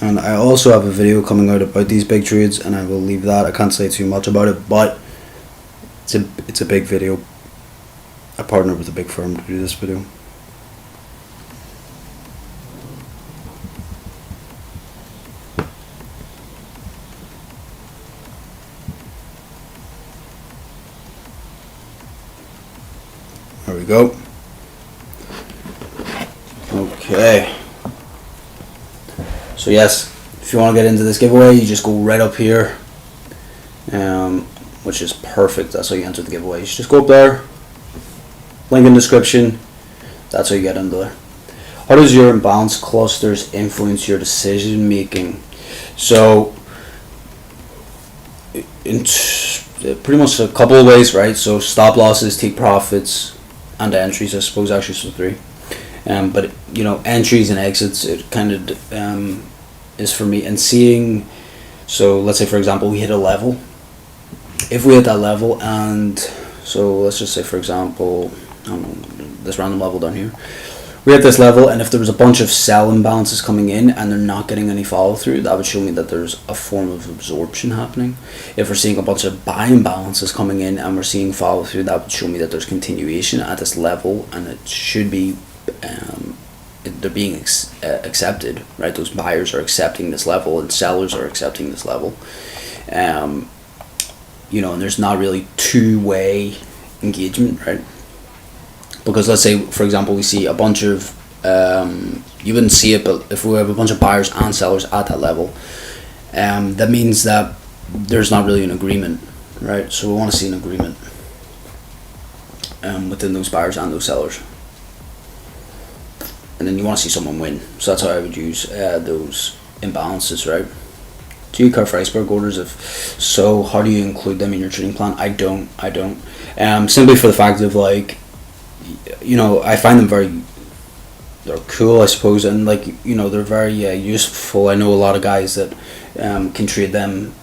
And I also have a video coming out about these big trades, and I will leave that. I can't say too much about it, but it's a big video. I partnered with a big firm to do this video. There we go. Okay. So yes, if you want to get into this giveaway, you just go right up here, which is perfect. That's how you enter the giveaway. You just go up there, link in description. That's how you get into there. How does your imbalanced clusters influence your decision making? So, in pretty much a couple of ways, right? So stop losses, take profits, and entries. I suppose actually so three. But you know, entries and exits, it kind of is for me. And seeing, so let's say for example we hit a level. If we hit that level, and so let's just say for example, I don't know, this random level down here, we hit this level, and if there was a bunch of sell imbalances coming in and they're not getting any follow through, that would show me that there's a form of absorption happening. If we're seeing a bunch of buy imbalances coming in and we're seeing follow through, that would show me that there's continuation at this level, and it should be they're being accepted, right? Those buyers are accepting this level and sellers are accepting this level. You know, and there's not really two-way engagement, right? Because let's say, for example, we see a bunch of, you wouldn't see it, but if we have a bunch of buyers and sellers at that level, that means that there's not really an agreement, right? So we want to see an agreement within those buyers and those sellers. And then you want to see someone win. So that's how I would use those imbalances, right? Do you carve for iceberg orders? If so, how do you include them in your trading plan? I don't. Simply for the fact of, like, you know, I find them they're cool, I suppose, and like, you know, they're very useful. I know a lot of guys that can trade them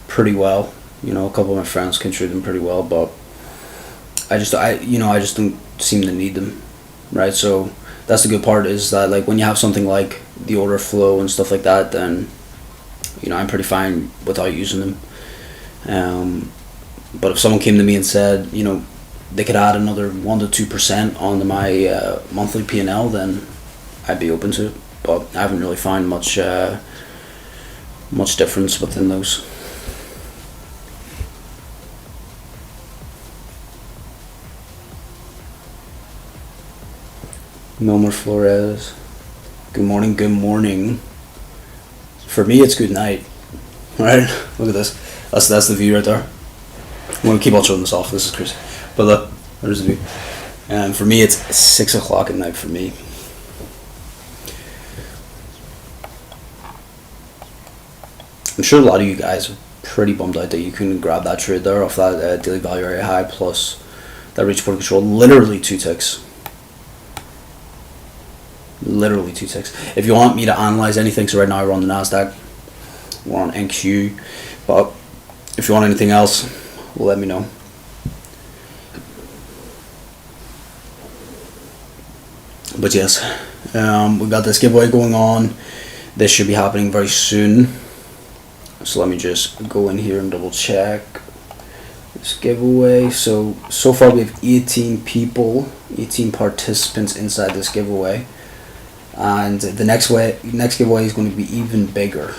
pretty well. You know, a couple of my friends can trade them pretty well, but I just don't seem to need them, right? So that's the good part, is that like when you have something like the Orderflow and stuff like that, then you know I'm pretty fine without using them. But if someone came to me and said, you know, they could add another 1 to 2% onto my monthly P&L, then I'd be open to it. But I haven't really found much difference within those. Milmer Flores. Good morning. For me, it's good night. Right? Look at this. That's the view right there. I'm going to keep on showing this off. This is crazy. But look, there's the view. And for me, it's 6 o'clock at night for me. I'm sure a lot of you guys are pretty bummed out that you couldn't grab that trade there off that daily value area high plus that reach point control. Literally 2 ticks. Literally 2 ticks. If you want me to analyze anything, so right now we're on the NASDAQ, we're on NQ, but if you want anything else, let me know. But yes, we've got this giveaway going on. This should be happening very soon. So let me just go in here and double check this giveaway. So far we have 18 people, 18 participants inside this giveaway. And the next giveaway is going to be even bigger.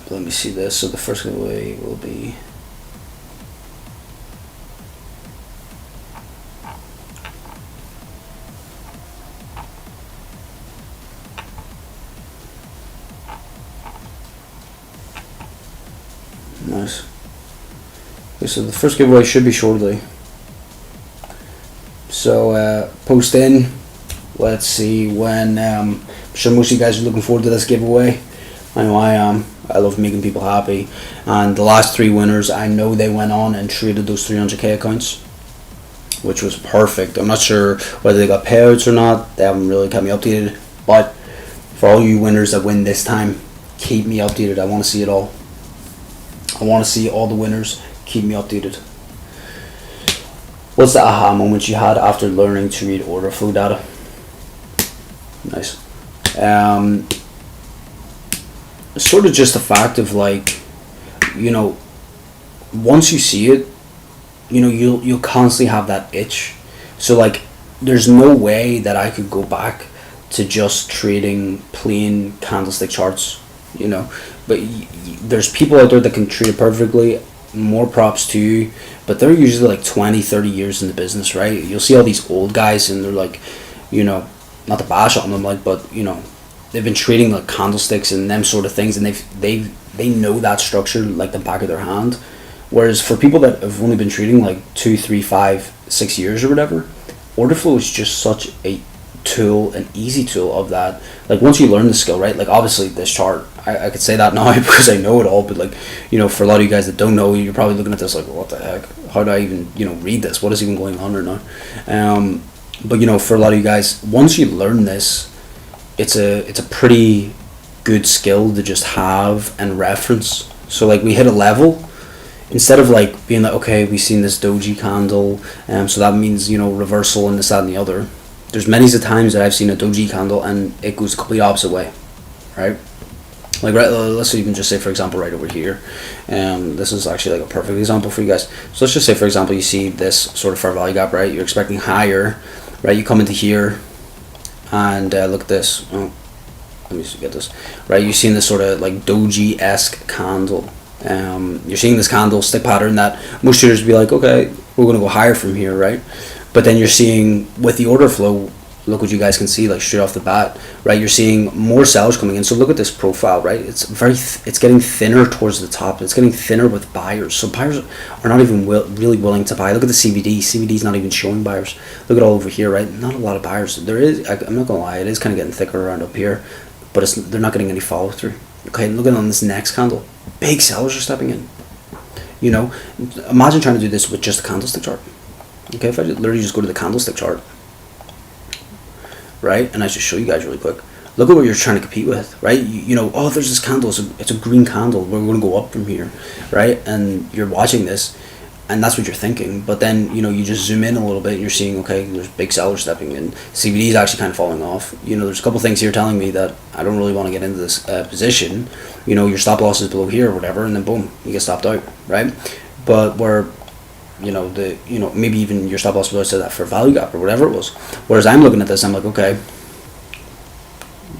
Let me see this. So the first giveaway will be nice. Okay, so the first giveaway should be shortly. So post in. Let's see when. I'm sure most of you guys are looking forward to this giveaway. I know I am. I love making people happy. And the last 3 winners, I know they went on and traded those 300k accounts, which was perfect. I'm not sure whether they got payouts or not. They haven't really kept me updated, but For all you winners that win this time, keep me updated. I want to see it all. I want to see all the winners. Keep me updated. What's the aha moment you had after learning to read order flow data? Nice. Sort of just the fact of like, you know, once you see it, you know, you'll constantly have that itch. So like, there's no way that I could go back to just trading plain candlestick charts, you know. But there's people out there that can trade it perfectly. More props to you. But they're usually like 20, 30 years in the business, right? You'll see all these old guys and they're like, you know, not to bash on them, like, but you know, they've been trading like candlesticks and them sort of things, and they know that structure like the back of their hand. Whereas for people that have only been trading like 2, 3, 5, 6 years or whatever, order flow is just such a tool, an easy tool of that. Like once you learn the skill, right? Like obviously this chart, I could say that now because I know it all, but like, you know, for a lot of you guys that don't know, you're probably looking at this like, what the heck? How do I even, you know, read this? What is even going on right now? But you know, for a lot of you guys, once you learn this, it's a pretty good skill to just have and reference. So like we hit a level, instead of like being like, okay, we've seen this doji candle, so that means, you know, reversal and this, that and the other. There's many times that I've seen a doji candle and it goes the complete opposite way, right? Like right, let's even just say for example right over here, this is actually like a perfect example for you guys. So let's just say for example you see this sort of fair value gap, right? You're expecting higher, right? You come into here and look at this. Oh, let me just get this right. You're seeing this sort of like doji-esque candle. You're seeing this candlestick pattern that most traders would be like, okay, we're going to go higher from here, right? But then you're seeing with the order flow, look what you guys can see like straight off the bat, right? You're seeing more sellers coming in. So look at this profile, right? It's it's getting thinner towards the top. It's getting thinner with buyers. So buyers are not even really willing to buy. Look at the CVD. CVD is not even showing buyers. Look at all over here, right? Not a lot of buyers. There is, I'm not gonna lie, it is kind of getting thicker around up here, but they're not getting any follow through. Okay, look at on this next candle. Big sellers are stepping in. You know, imagine trying to do this with just a candlestick chart. Okay, if I literally just go to the candlestick chart, right, and I just show you guys really quick. Look at what you're trying to compete with, right? You know, oh, there's this candle. It's a green candle. We're going to go up from here, right? And you're watching this, and that's what you're thinking. But then, you know, you just zoom in a little bit, and you're seeing, okay, there's big sellers stepping in. CVD is actually kind of falling off. You know, there's a couple things here telling me that I don't really want to get into this position. You know, your stop loss is below here or whatever, and then boom, you get stopped out, right? But where, you know, maybe even your stop loss was to that for value gap or whatever it was. Whereas I'm looking at this, I'm like, okay,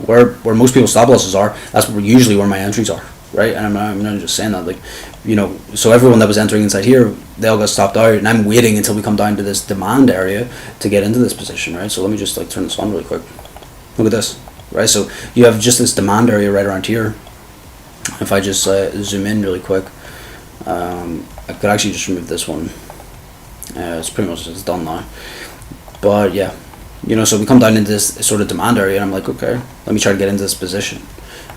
where most people's stop losses are, that's usually where my entries are, right? And I'm not just saying that, like, you know, so everyone that was entering inside here, they all got stopped out, and I'm waiting until we come down to this demand area to get into this position, right? So let me just like turn this on really quick. Look at this, right? So you have just this demand area right around here. If I just zoom in really quick, I could actually just remove this one. It's pretty much it's done now. But yeah, you know, so we come down into this sort of demand area, and I'm like, okay, let me try to get into this position,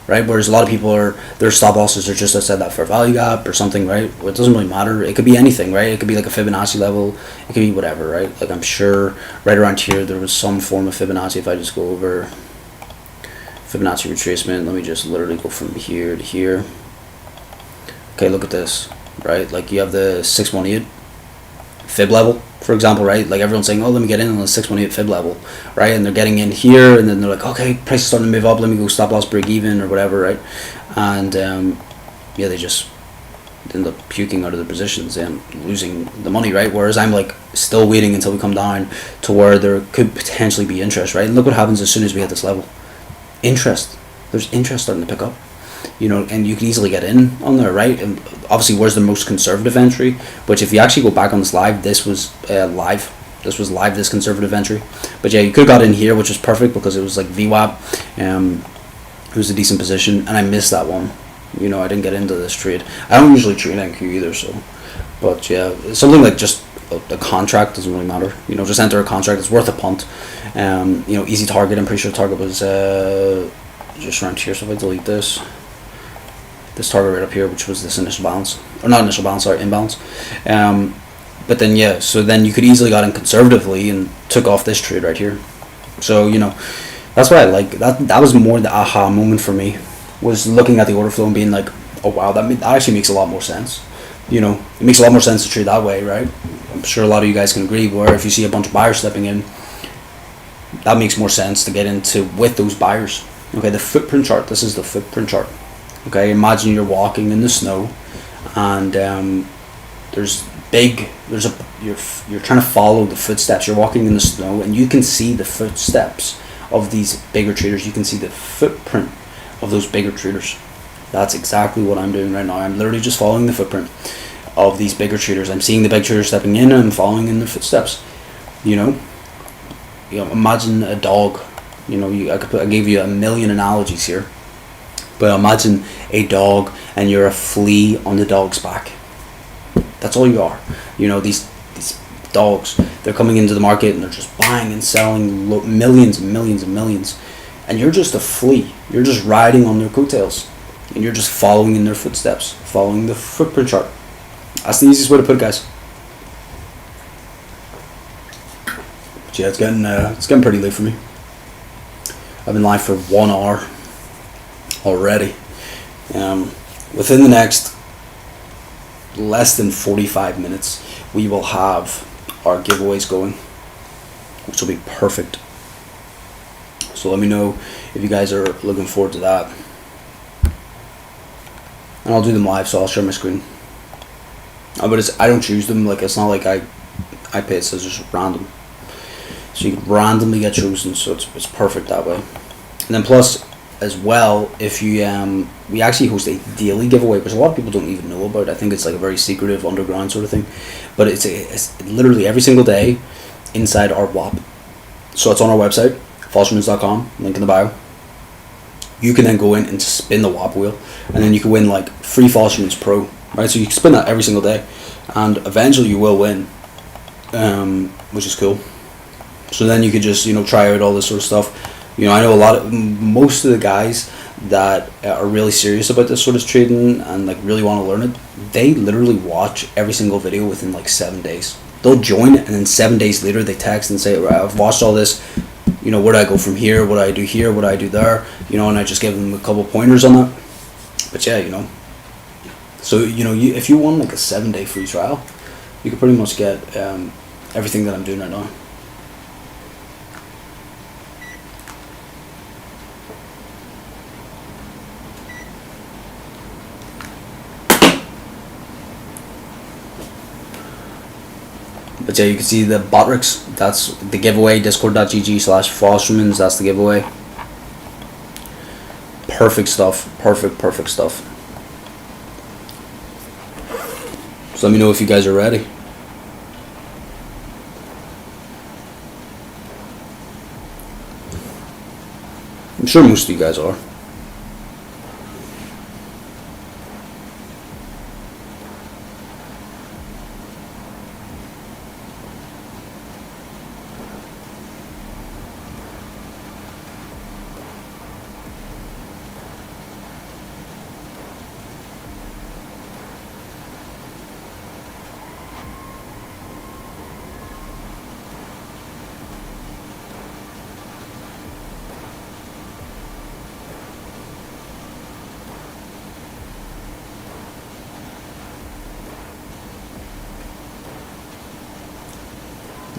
right? Whereas a lot of people their stop losses are just outside that fair value gap or something, right? Well, it doesn't really matter. It could be anything, right? It could be like a Fibonacci level. It could be whatever, right? Like I'm sure right around here there was some form of Fibonacci. If I just go over Fibonacci retracement, let me just literally go from here to here. Okay, look at this, right? Like you have the 618 fib level, for example, right? Like everyone's saying, oh, let me get in on the 618 fib level, right? And they're getting in here, and then they're like, okay, price is starting to move up, let me go stop loss break even or whatever, right? And yeah, they just end up puking out of their positions and losing the money, right? Whereas I'm like still waiting until we come down to where there could potentially be interest, right? And look what happens as soon as we hit this level. There's interest starting to pick up. You know, and you can easily get in on there, right? And obviously, where's the most conservative entry? Which, if you actually go back on this live, this was live. This conservative entry. But yeah, you could have got in here, which was perfect because it was like VWAP. It was a decent position, and I missed that one. You know, I didn't get into this trade. I don't usually trade NQ either, so. But yeah, something like just a contract doesn't really matter. You know, just enter a contract. It's worth a punt. You know, easy target. I'm pretty sure target was just around here. So if I delete this target right up here, which was this initial balance, or not initial balance, sorry, imbalance. But then so then you could easily got in conservatively and took off this trade right here. So you know, That's why I like that. That was more the aha moment for me, was looking at the order flow and being like, oh wow, that actually makes a lot more sense. You know, it makes a lot more sense to trade that way, right? I'm sure a lot of you guys can agree. Where if you see a bunch of buyers stepping in, that makes more sense to get into with those buyers. Okay, the footprint chart. This is the footprint chart. Okay, imagine you're walking in the snow, and you're trying to follow the footsteps. You're walking in the snow, and you can see the footsteps of these bigger traders. You can see the footprint of those bigger traders. That's exactly what I'm doing right now. I'm literally just following the footprint of these bigger traders. I'm seeing the big traders stepping in, and I'm following in their footsteps. You know, imagine a dog. You know, I gave you a million analogies here, but imagine a dog, and you're a flea on the dog's back. That's all you are. You know, these dogs, they're coming into the market and they're just buying and selling millions and millions and millions, and you're just a flea. You're just riding on their coattails, and you're just following in their footsteps, following the footprint chart. That's the easiest way to put it, guys. But yeah, it's getting pretty late for me. I've been live for 1 hour already. Within the next less than 45 minutes, we will have our giveaways going, which will be perfect. So let me know if you guys are looking forward to that. And I'll do them live, so I'll share my screen. But I don't choose them. Like, it's not like I pay it, so it's just random. So you can randomly get chosen, so it's perfect that way. And then plus, as well, if you we actually host a daily giveaway, which a lot of people don't even know about. I think it's like a very secretive underground sort of thing, but it's literally every single day inside our WAP. So it's on our website, falshermans.com, link in the bio. You can then go in and spin the WAP wheel, and then you can win like free Falshermans Pro, right? So you can spin that every single day, and eventually you will win, which is cool. So then you could just, try out all this sort of stuff. I know most of the guys that are really serious about this sort of trading and like really want to learn it, they literally watch every single video within like 7 days. They'll join it, and then 7 days later they text and say, right, I've watched all this, where do I go from here, what do I do here, what do I do there, and I just give them a couple pointers on that. But yeah, so if you want like a 7-day free trial, you can pretty much get everything that I'm doing right now. But yeah, you can see the Botrix, that's the giveaway, discord.gg/Falshermans, that's the giveaway. Perfect stuff, perfect stuff. So let me know if you guys are ready. I'm sure most of you guys are.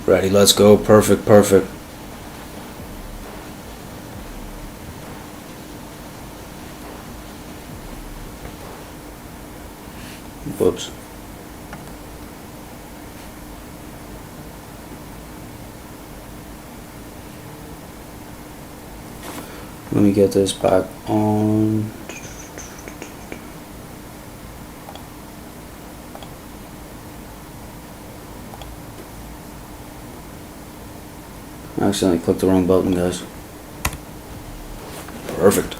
Ready, let's go. Perfect. Whoops. Let me get this back on. I accidentally clicked the wrong button, guys. Perfect.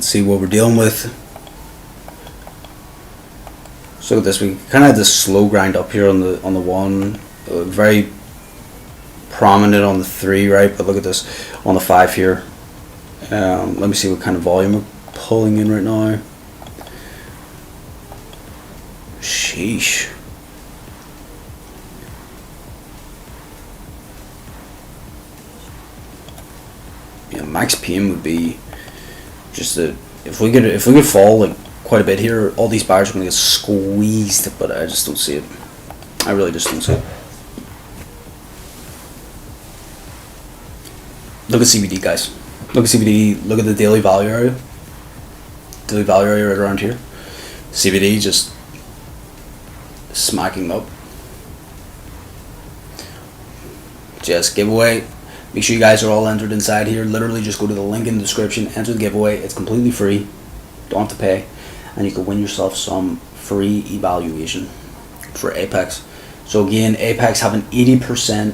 Let's see what we're dealing with. So this, we kind of had this slow grind up here on the 1, very prominent on the 3, right? But look at this on the 5 here. Let me see what kind of volume we're pulling in right now. Sheesh. Yeah, max PM would be just that if we could fall like quite a bit here, all these buyers are going to get squeezed, but I just don't see it. I really just don't see it. Look at CBD, guys. Look at CBD. Look at the daily value area. Daily value area right around here. CBD just smacking up. Just giveaway. Make sure you guys are all entered inside here. Literally just go to the link in the description, enter the giveaway. It's completely free. Don't have to pay. And you can win yourself some free evaluation for Apex. So again, Apex have an 80%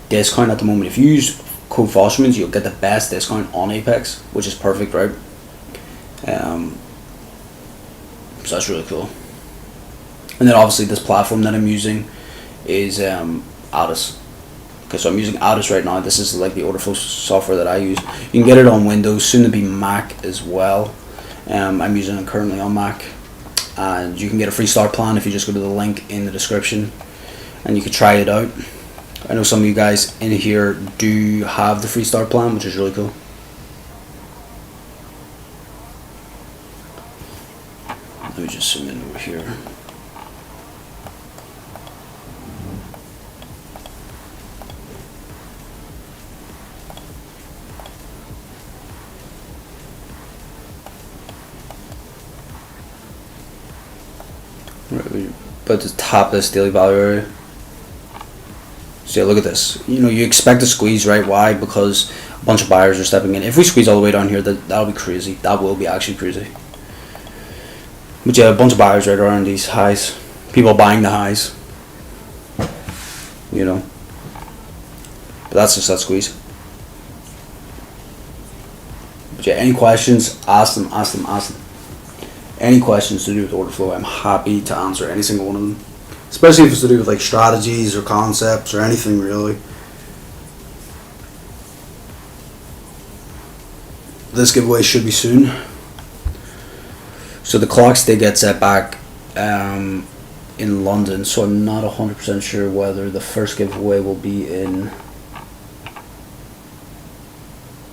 discount at the moment. If you use code Fostermans, you'll get the best discount on Apex, which is perfect, right? So that's really cool. And then obviously this platform that I'm using is Addis. Okay, so I'm using Addis right now. This is like the Orderflow software that I use. You can get it on Windows, soon to be Mac as well. I'm using it currently on Mac. And you can get a free start plan if you just go to the link in the description. And you can try it out. I know some of you guys in here do have the free start plan, which is really cool. Let me just zoom in over here. But to top this daily value area. So yeah, look at this. You know, you expect a squeeze, right? Why? Because a bunch of buyers are stepping in. If we squeeze all the way down here, that'll be crazy. That will be actually crazy. But yeah, a bunch of buyers right around these highs. People buying the highs. You know. But that's just that squeeze. But yeah, any questions? Ask them. Any questions to do with Orderflow, I'm happy to answer any single one of them. Especially if it's to do with like strategies or concepts or anything really. This giveaway should be soon. So the clocks did get set back in London, so I'm not 100% sure whether the first giveaway will be in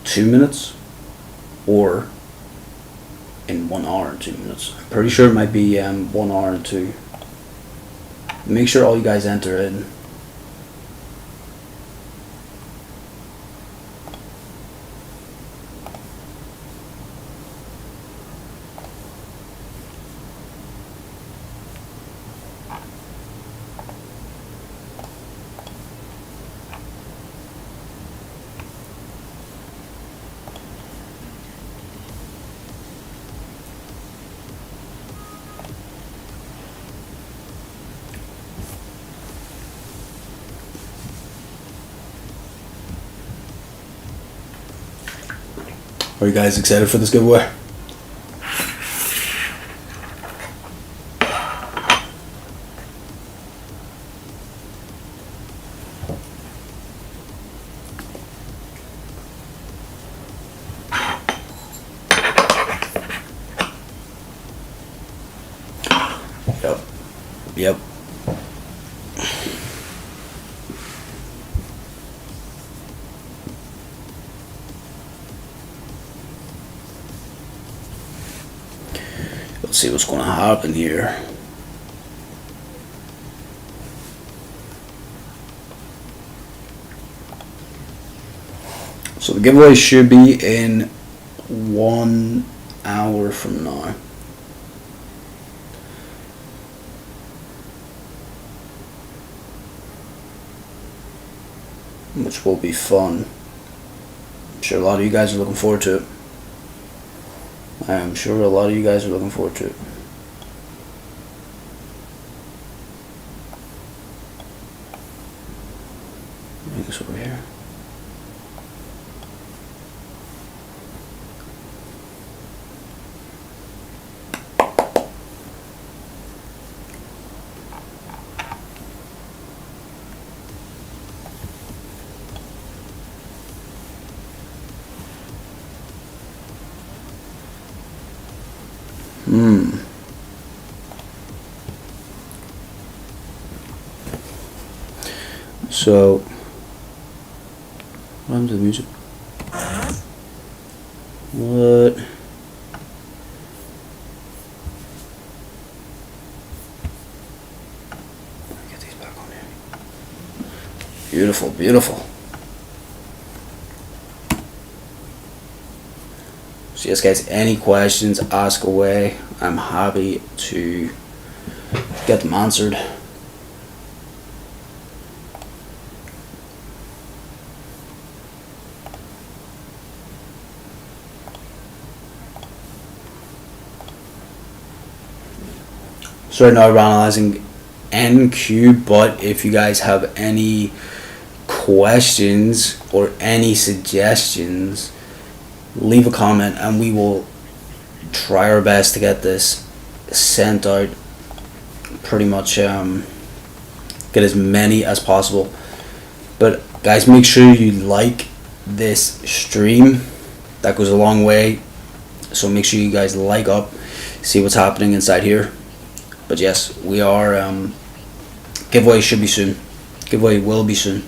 2 minutes or in 1 hour and 2 minutes. I'm pretty sure it might be 1 hour and 2. Make sure all you guys enter in. Are you guys excited for this giveaway? Yep. Let's see what's going to happen here. So the giveaway should be in 1 hour from now. Which will be fun. I'm sure a lot of you guys are looking forward to it. I am sure a lot of you guys are looking forward to it. Bring this over here. So, what happened to the music? What? Get these back on here. Beautiful, beautiful. So yes guys, any questions, ask away. I'm happy to get them answered. So right now we're analyzing NQ, but if you guys have any questions or any suggestions, leave a comment and we will try our best to get this sent out. Pretty much get as many as possible. But guys, make sure you like this stream. That goes a long way. So make sure you guys like up, see what's happening inside here. But yes, we are giveaway should be soon. Giveaway will be soon.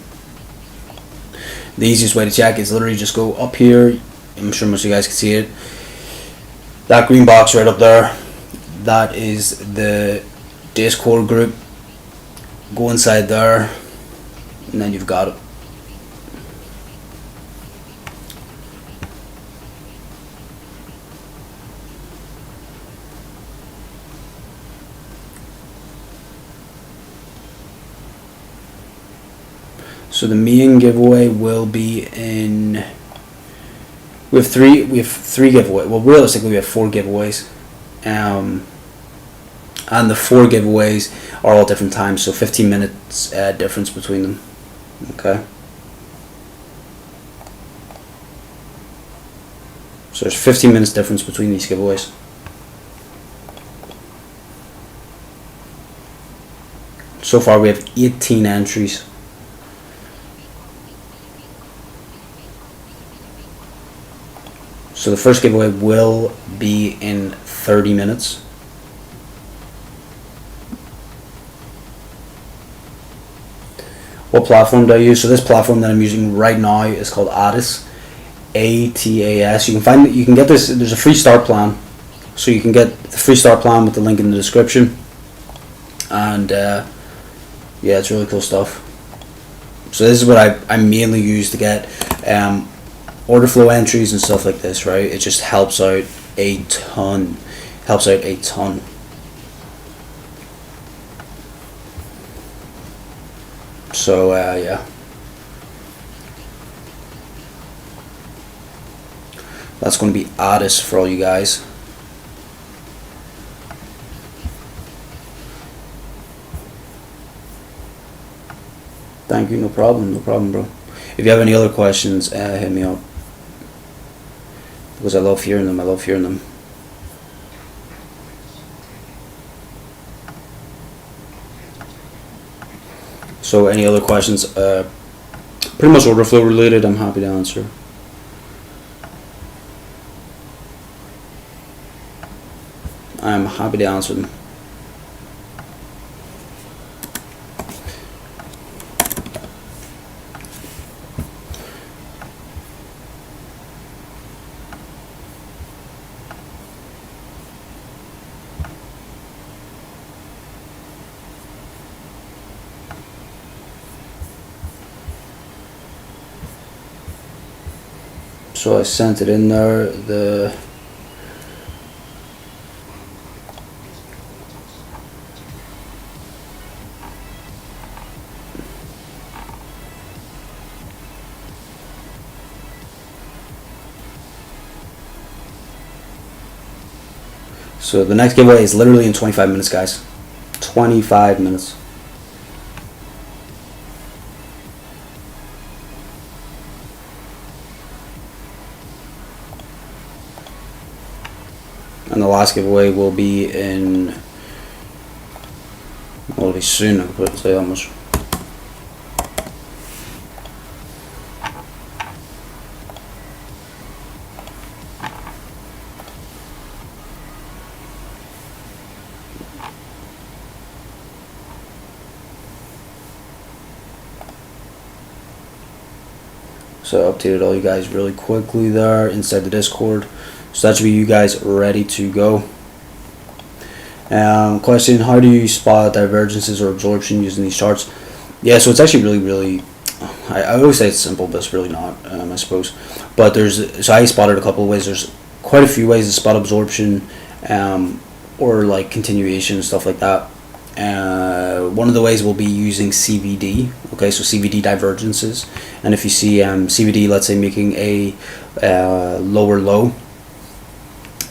The easiest way to check is literally just go up here. I'm sure most of you guys can see it. That green box right up there, that is the Discord group. Go inside there and then you've got it. So the main giveaway will be in. We have three giveaways. Well, realistically, we have 4 giveaways, and the 4 giveaways are all different times. So 15 minutes difference between them. Okay. So there's 15 minutes difference between these giveaways. So far, we have 18 entries. So the first giveaway will be in 30 minutes. What platform do I use? So this platform that I'm using right now is called ATAS. ATAS. You can get this. There's a free start plan, so you can get the free start plan with the link in the description. And yeah, it's really cool stuff. So this is what I mainly use to get Orderflow entries and stuff like this, right? It just helps out a ton. Helps out a ton. So yeah, that's going to be ATAS for all you guys. Thank you. No problem, bro. If you have any other questions, hit me up. Because I love hearing them. So any other questions, pretty much Orderflow related, I'm happy to answer. I'm happy to answer them. So I sent it in there. So the next giveaway is literally in 25 minutes, guys. 25 minutes. And the last giveaway will be in, well, it'll be soon, I can say that much. So I updated all you guys really quickly there inside the Discord. So that should be you guys ready to go. Question: how do you spot divergences or absorption using these charts? Yeah, so it's actually really I always say it's simple, but it's really not, I suppose. But so I spotted a couple of ways. There's quite a few ways to spot absorption, or like continuation, stuff like that. One of the ways will be using CVD. Okay, so CVD divergences, and if you see CVD, let's say making a lower low,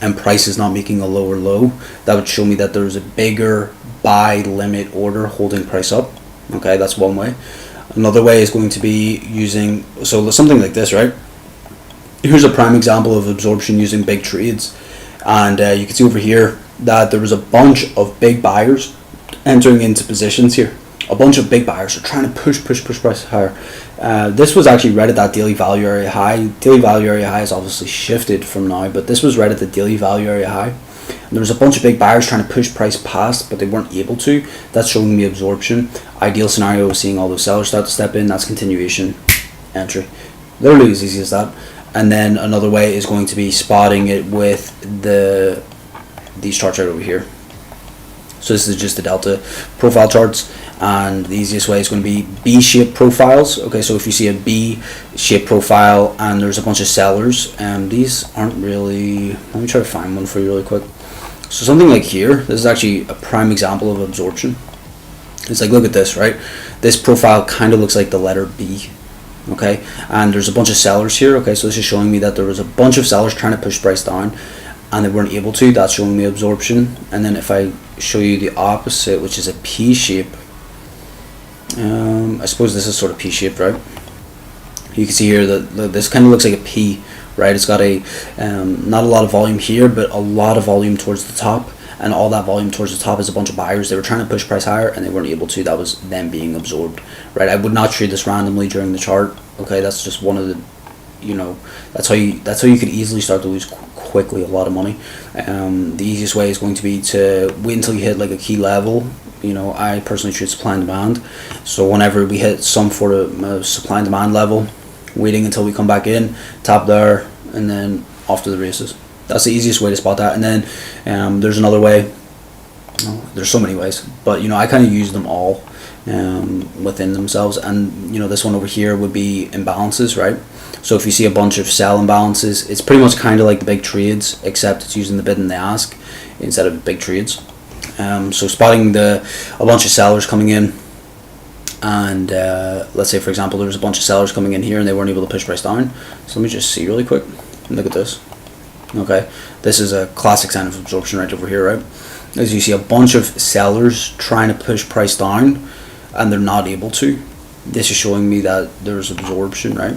and price is not making a lower low, that would show me that there's a bigger buy limit order holding price up. Okay, that's one way. Another way is going to be using, so something like this, right? Here's a prime example of absorption using big trades, and you can see over here that there was a bunch of big buyers entering into positions here. A bunch of big buyers are trying to push price higher. This was actually right at that daily value area high. Daily value area high has obviously shifted from now, but this was right at the daily value area high. And there was a bunch of big buyers trying to push price past, but they weren't able to. That's showing me absorption. Ideal scenario is seeing all those sellers start to step in. That's continuation entry. Literally as easy as that. And then another way is going to be spotting it with these charts right over here. So this is just the delta profile charts, and the easiest way is going to be B-shaped profiles. Okay, so if you see a B-shaped profile and there's a bunch of sellers, these aren't really, let me try to find one for you really quick. So something like here, this is actually a prime example of absorption. It's like, look at this, right? This profile kind of looks like the letter B. Okay, and there's a bunch of sellers here. Okay, so this is showing me that there was a bunch of sellers trying to push price down, and they weren't able to. That's showing me absorption. And then if I show you the opposite, which is a P shape, I suppose this is sort of P shaped, right? You can see here that this kind of looks like a P, right? It's got a not a lot of volume here, but a lot of volume towards the top, and all that volume towards the top is a bunch of buyers. They were trying to push price higher and they weren't able to. That was them being absorbed, right? I would not trade this randomly during the chart. Okay, that's just one of the, that's how you could easily start to lose quickly a lot of money. The easiest way is going to be to wait until you hit like a key level. I personally trade supply and demand, so whenever we hit some sort of supply and demand level, waiting until we come back in, tap there, and then off to the races. That's the easiest way to spot that. And then there's another way. There's so many ways, but I kind of use them all within themselves. And this one over here would be imbalances, right? So if you see a bunch of sell imbalances, it's pretty much kind of like the big trades, except it's using the bid and the ask instead of big trades. So spotting a bunch of sellers coming in, and let's say for example there was a bunch of sellers coming in here and they weren't able to push price down. So let me just see really quick. Look at this. Okay, this is a classic sign of absorption right over here, right? As you see a bunch of sellers trying to push price down and they're not able to. This is showing me that there's absorption, right?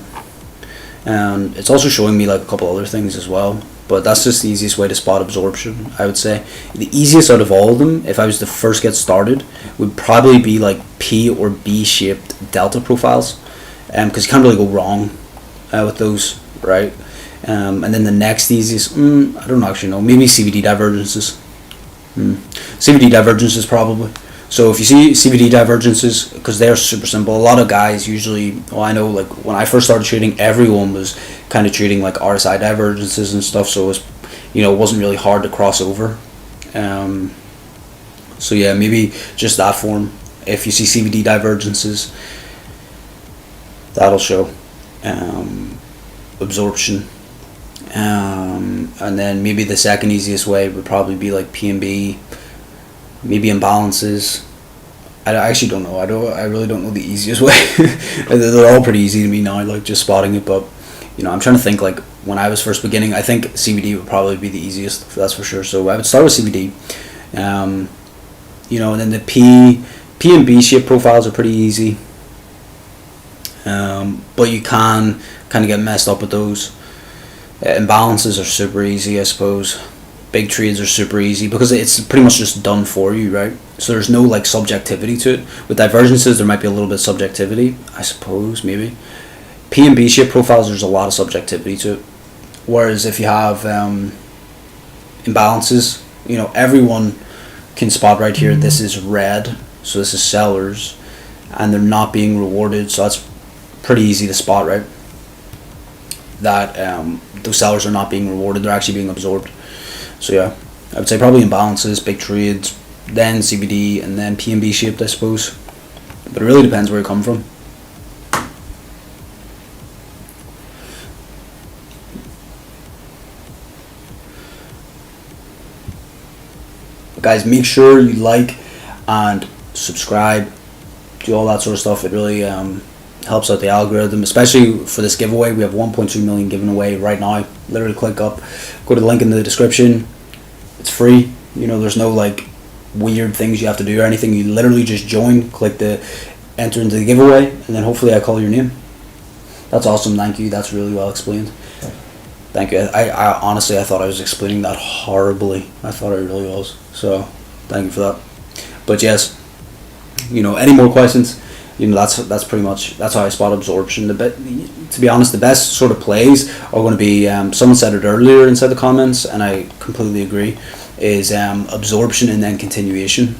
And it's also showing me like a couple other things as well, but that's just the easiest way to spot absorption, I would say. The easiest out of all of them, if I was to first get started, would probably be like P or B shaped delta profiles, because you can't really go wrong with those, right? And then the next easiest, I don't actually know, maybe CVD divergences. CVD divergences probably. So if you see CVD divergences, because they're super simple, a lot of guys usually, I know like when I first started trading, everyone was kind of treating like RSI divergences and stuff, so it was, it wasn't really hard to cross over. So yeah, maybe just that form. If you see CVD divergences, that'll show absorption. And then maybe the second easiest way would probably be like PNB, maybe imbalances. I actually don't know. I really don't know the easiest way. They're all pretty easy to me now, like just spotting it. But I'm trying to think, like when I was first beginning, I think CVD would probably be the easiest, that's for sure. So I would start with CVD. And then the P and B shape profiles are pretty easy. But you can kind of get messed up with those. Imbalances are super easy, I suppose. Big trades are super easy because it's pretty much just done for you, right? So there's no like subjectivity to it. With divergences, there might be a little bit of subjectivity, I suppose, maybe. P and B shape profiles, there's a lot of subjectivity to it. Whereas if you have imbalances, everyone can spot right here. This is red, so this is sellers, and they're not being rewarded. So that's pretty easy to spot, right? that those sellers are not being rewarded, they're actually being absorbed. So yeah, I would say probably imbalances, big trades, then CBD, and then PNB shaped, I suppose. But it really depends where you come from. But guys, make sure you like and subscribe, do all that sort of stuff. It really helps out the algorithm, especially for this giveaway. We have 1.2 million given away right now. Literally click up, go to the link in the description. It's free. You know, there's no like weird things you have to do or anything. You literally just join, click the enter into the giveaway, and then hopefully I call your name. That's awesome. Thank you. That's really well explained. Thank you. I honestly, I thought I was explaining that horribly. I thought I really was. So thank you for that. But yes, you know, any more questions? You know, that's pretty much, that's how I spot absorption. To be honest, the best sort of plays are going to be, someone said it earlier inside the comments, and I completely agree, is absorption and then continuation.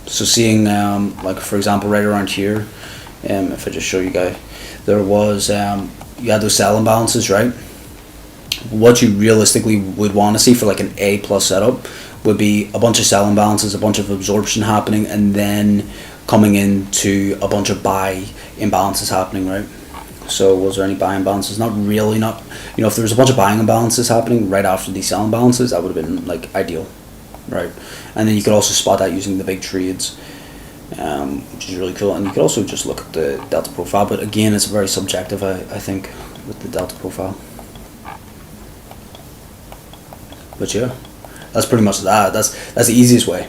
So seeing, like for example, right around here, if I just show you guys, there was, you had those sell imbalances, right? What you realistically would want to see for like an A plus setup would be a bunch of sell imbalances, a bunch of absorption happening, and then coming into a bunch of buy imbalances happening, right? So was there any buy imbalances? Not really. Not, you know, if there was a bunch of buying imbalances happening right after these sell imbalances, that would have been like ideal, right? And then you could also spot that using the big trades, which is really cool. And you could also just look at the delta profile, but again, it's very subjective, I think, with the delta profile. But yeah, that's pretty much that. That's the easiest way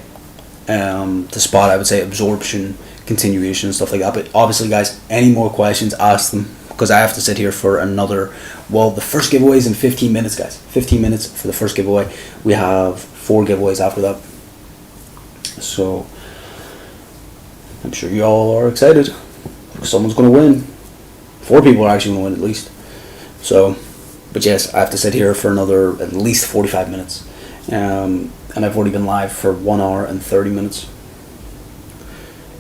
to spot, I would say, absorption, continuation, and stuff like that. But obviously, guys, any more questions, ask them, because I have to sit here for another, well, the first giveaway is in 15 minutes, guys. 15 minutes for the first giveaway. We have 4 giveaways after that. So I'm sure you all are excited. Someone's going to win. 4 people are actually going to win at least. So, but yes, I have to sit here for another at least 45 minutes. And I've already been live for 1 hour and 30 minutes.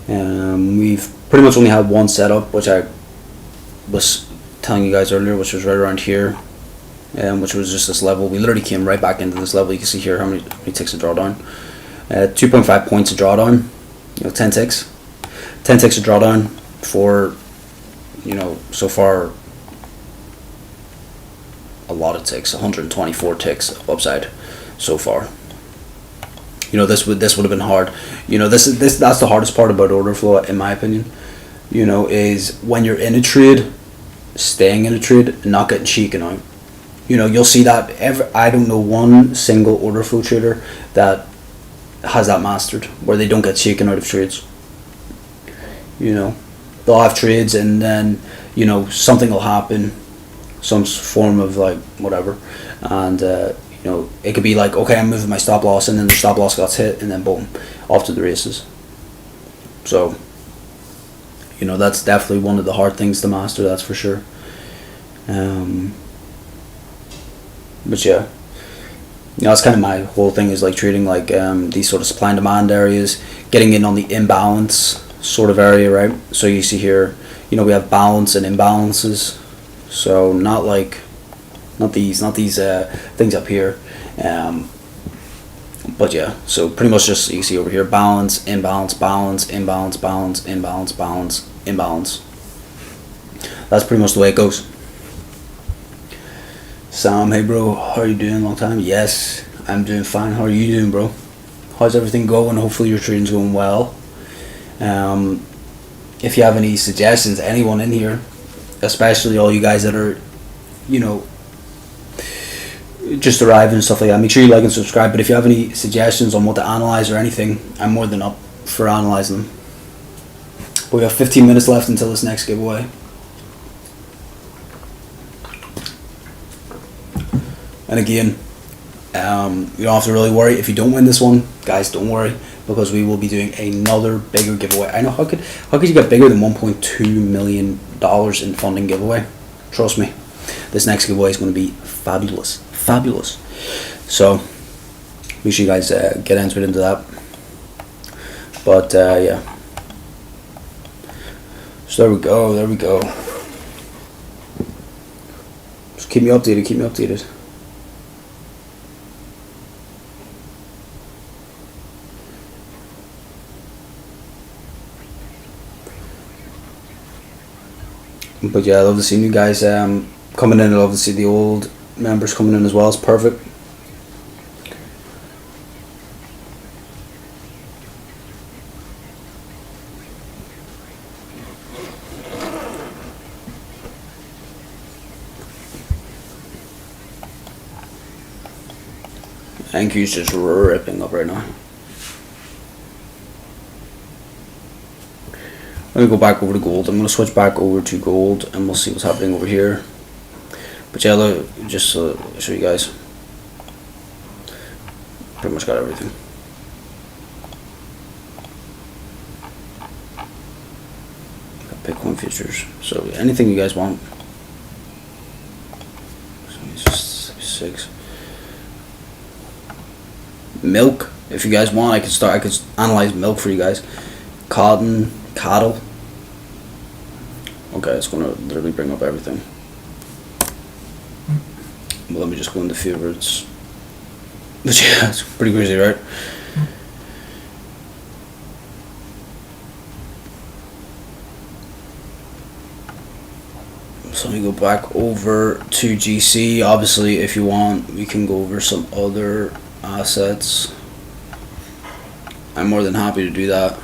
We've pretty much only had one setup, which I was telling you guys earlier, which was right around here, which was just this level. We literally came right back into this level. You can see here how many ticks of drawdown. 2.5 points of drawdown, you know, 10 ticks. 10 ticks of drawdown for, you know, so far a lot of ticks, 124 ticks of upside so far. You know, this would have been hard. You know, that's the hardest part about order flow, in my opinion. You know, is when you're in a trade, staying in a trade and not getting shaken out. You know, you'll see that I don't know one single order flow trader that has that mastered, where they don't get shaken out of trades. You know, they'll have trades and then, you know, something will happen, some form of like whatever, and you know, it could be like, okay, I'm moving my stop loss, and then the stop loss got hit, and then boom, off to the races. So, you know, that's definitely one of the hard things to master, that's for sure. But yeah, you know, that's kind of my whole thing, is like trading like these sort of supply and demand areas, getting in on the imbalance sort of area, right? So you see here, you know, we have balance and imbalances. So not these things up here, but yeah, so pretty much just, you see over here, balance, imbalance, balance, imbalance, balance, imbalance, balance, imbalance. That's pretty much the way it goes. Sam, hey bro, how are you doing? Long time. Yes, I'm doing fine. How are you doing, bro? How's everything going? Hopefully your trading's going well. If you have any suggestions, anyone in here, especially all you guys that are, you know, just arriving and stuff like that, make sure you like and subscribe. But if you have any suggestions on what to analyze or anything, I'm more than up for analyzing them. But we have 15 minutes left until this next giveaway. And again, you don't have to really worry if you don't win this one, guys. Don't worry, because we will be doing another bigger giveaway. I know, how could you get bigger than $1.2 million in funding giveaway? Trust me, this next giveaway is going to be fabulous. So make sure you guys get entered into that. But yeah, so there we go. Just keep me updated. Keep me updated. But yeah, I love to see you guys coming in. I love to see the old members coming in as well. It's perfect. NQ's just ripping up right now. I'm going to go back over to gold. I'm going to switch back over to gold and we'll see what's happening over here. But yeah, look, just show you guys. Pretty much got everything. Got Bitcoin futures. So anything you guys want. So it's just 6. Milk, if you guys want, I could analyze milk for you guys. Cotton, cattle. Okay, it's gonna literally bring up everything. But let me just go into favorites. But yeah, it's pretty crazy, right? So let me go back over to GC. Obviously, if you want, we can go over some other assets. I'm more than happy to do that.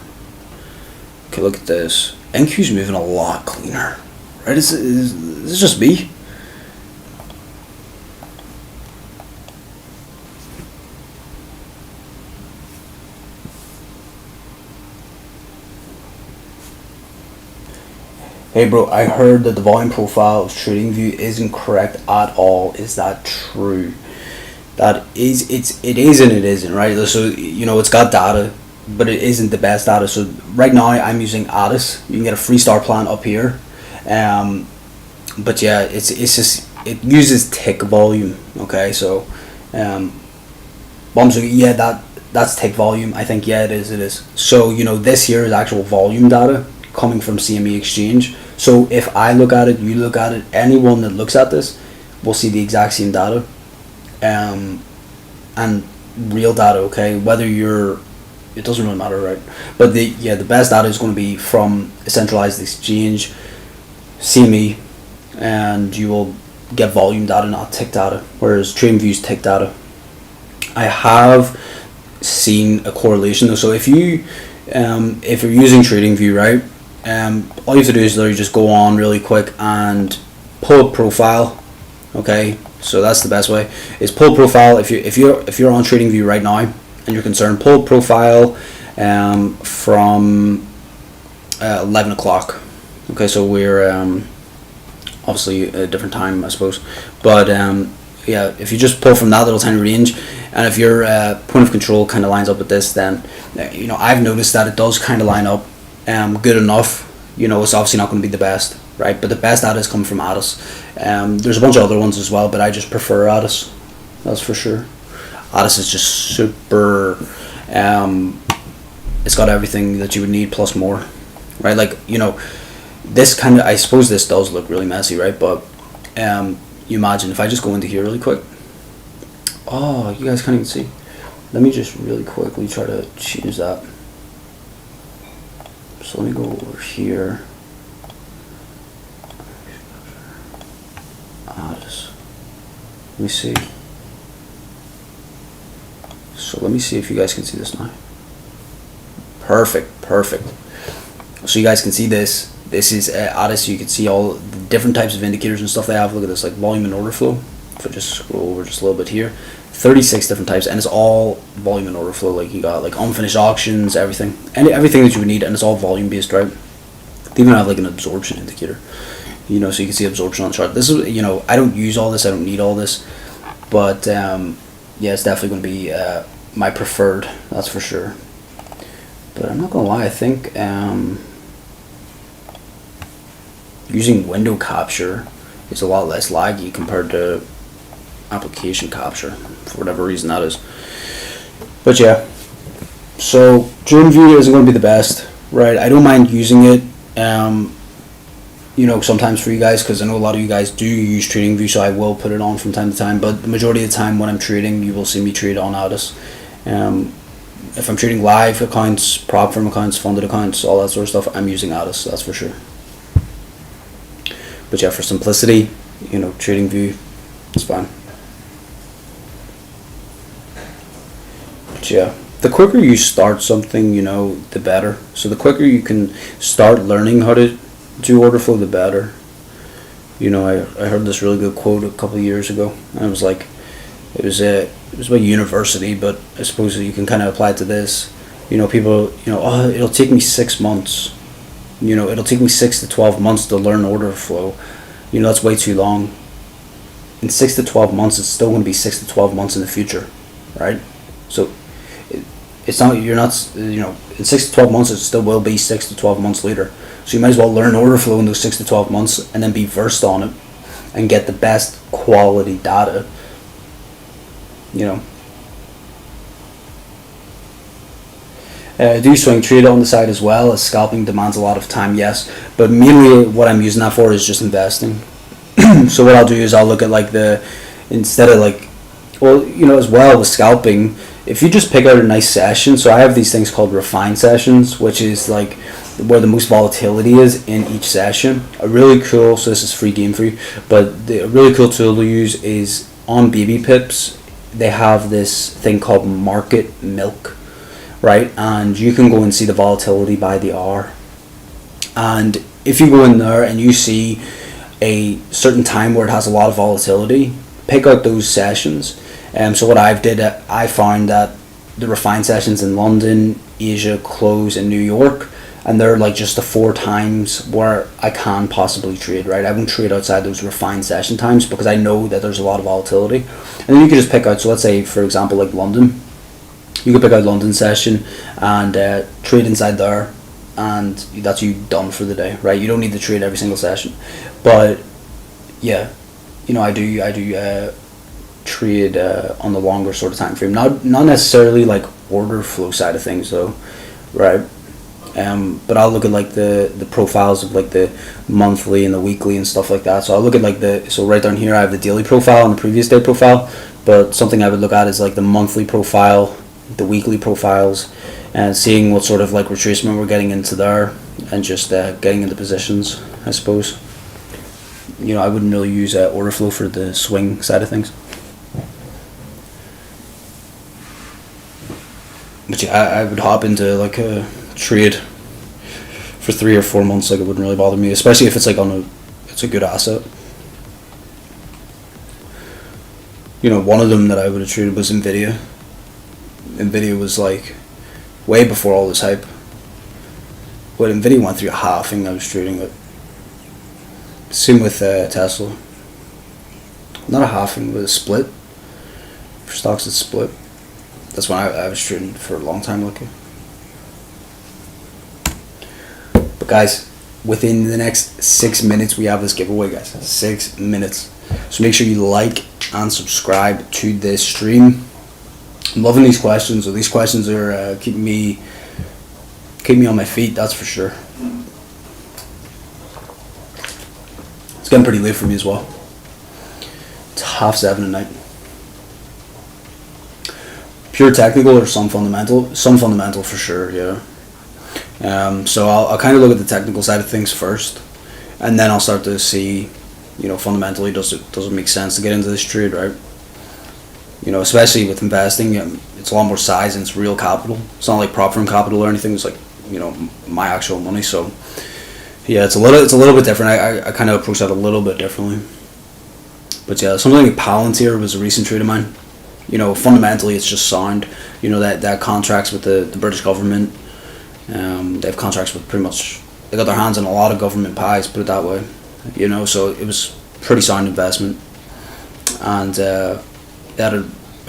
Okay, look at this. NQ's moving a lot cleaner, right? Is this just me? Hey bro, I heard that the volume profile of TradingView isn't correct at all. Is that true? It is and it isn't, right? So you know it's got data, but it isn't the best data. So right now I'm using Addis. You can get a free star plan up here, but yeah, it's just it uses tick volume. Okay, so so yeah, that's tick volume. I think yeah, it is. So you know this here is actual volume data coming from CME Exchange. So if I look at it, you look at it, anyone that looks at this will see the exact same data, and real data. Okay, whether it doesn't really matter, right? But the best data is going to be from a centralized exchange, CME, and you will get volume data, not tick data. Whereas TradingView's tick data. I have seen a correlation though. So if you're using TradingView, right? All you have to do is literally just go on really quick and pull a profile. Okay, so that's the best way. Is pull a profile. If you're on TradingView right now and you're concerned, pull a profile from 11 o'clock. Okay, so we're obviously a different time, I suppose. But yeah, if you just pull from that little tiny range, and if your point of control kind of lines up with this, then you know I've noticed that it does kind of line up good enough. You know, it's obviously not going to be the best, right? But the best data is coming from Addis. There's a bunch of other ones as well, but I just prefer Addis. That's for sure. Addis is just super. It's got everything that you would need plus more, right? Like you know, this kind of. I suppose this does look really messy, right? But you imagine if I just go into here really quick. Oh, you guys can't even see. Let me just really quickly try to change that. So let me go over here. Let me see. So let me see if you guys can see this now. Perfect. So you guys can see this. This is Addis. You can see all the different types of indicators and stuff they have. Look at this, like volume and order flow. If I just scroll over just a little bit here, 36 different types, and it's all volume and order flow. Like you got like unfinished auctions, everything that you would need, and it's all volume based, right? They even have like an absorption indicator, you know, so you can see absorption on the chart. This is, you know, I don't use all this, I don't need all this, but yeah, it's definitely going to be my preferred, that's for sure. But I'm not gonna lie, I think using window capture is a lot less laggy compared to application capture, for whatever reason that is. But yeah, so TradingView isn't going to be the best, right? I don't mind using it. sometimes for you guys, because I know a lot of you guys do use TradingView, so I will put it on from time to time, but the majority of the time when I'm trading, you will see me trade on Addis. If I'm trading live accounts, prop firm accounts, funded accounts, all that sort of stuff, I'm using Addis, that's for sure. But yeah, for simplicity, TradingView, it's fine. But yeah, the quicker you start something, the better. So the quicker you can start learning how to do order flow, the better. I heard this really good quote a couple of years ago, and it was like, it was about university, but I suppose you can kind of apply it to this. People, oh, it'll take me 6 months. It'll take me 6 to 12 months to learn order flow. That's way too long. In 6 to 12 months, it's still going to be 6 to 12 months in the future, right? So it's not, in 6 to 12 months, it still will be 6 to 12 months later. So you might as well learn order flow in those 6 to 12 months and then be versed on it and get the best quality data. Do swing trade on the side as well, as scalping demands a lot of time, yes, but mainly what I'm using that for is just investing. So what I'll do is I'll look at instead of as well with scalping, if you just pick out a nice session, so I have these things called refined sessions, which is where the most volatility is in each session. So this is free game for you, but a really cool tool to use is on BB Pips. They have this thing called Market Milk, right? And you can go and see the volatility by the hour. And if you go in there and you see a certain time where it has a lot of volatility, pick out those sessions. So what I found that the refined sessions in London, Asia, close in New York, and they're just the 4 times where I can possibly trade, right? I won't trade outside those refined session times because I know that there's a lot of volatility. And then you can just pick out, so let's say, for example, London. You can pick out London session and trade inside there, and that's you done for the day, right? You don't need to trade every single session. But yeah, I do trade on the longer sort of time frame. Not necessarily order flow side of things though, right? But I'll look at the profiles of the monthly and the weekly and stuff like that. So I'll look at so right down here I have the daily profile and the previous day profile, but something I would look at is the monthly profile, the weekly profiles, and seeing what sort of retracement we're getting into there, and just getting into positions, I suppose. I wouldn't really use order flow for the swing side of things. But yeah, I would hop into a trade for 3 or 4 months. It wouldn't really bother me, especially if it's it's a good asset. One of them that I would have traded was Nvidia. Nvidia was way before all this hype. When Nvidia went through a halving, I was trading it. Same with Tesla. Not a halving, but a split. For stocks that split. That's when I was trading for a long time looking. But guys, within the next 6 minutes we have this giveaway, guys. 6 minutes. So make sure you like and subscribe to this stream. I'm loving these questions. So these questions are keeping me on my feet, that's for sure. It's getting pretty late for me as well. It's 6:30 at night. Pure technical or some fundamental? Some fundamental for sure, yeah. So I'll kind of look at the technical side of things first, and then I'll start to see, fundamentally does it make sense to get into this trade, right? Especially with investing, it's a lot more size and it's real capital. It's not like prop firm capital or anything. It's my actual money. So yeah, it's a little bit different. I kind of approach that a little bit differently. But yeah, something like Palantir was a recent trade of mine. Fundamentally it's just sound. That contracts with the British government. They have contracts with pretty much, they got their hands on a lot of government pies, put it that way. So it was pretty sound investment. And they had a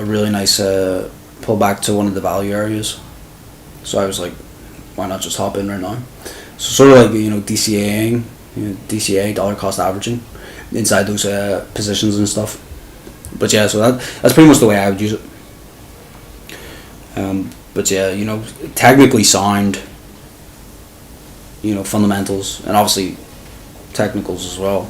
really nice pullback to one of the value areas. So I was like, why not just hop in right now? So sort of DCAing, DCA, dollar cost averaging, inside those positions and stuff. But yeah, so that's pretty much the way I would use it. But yeah, technically sound, fundamentals, and obviously technicals as well.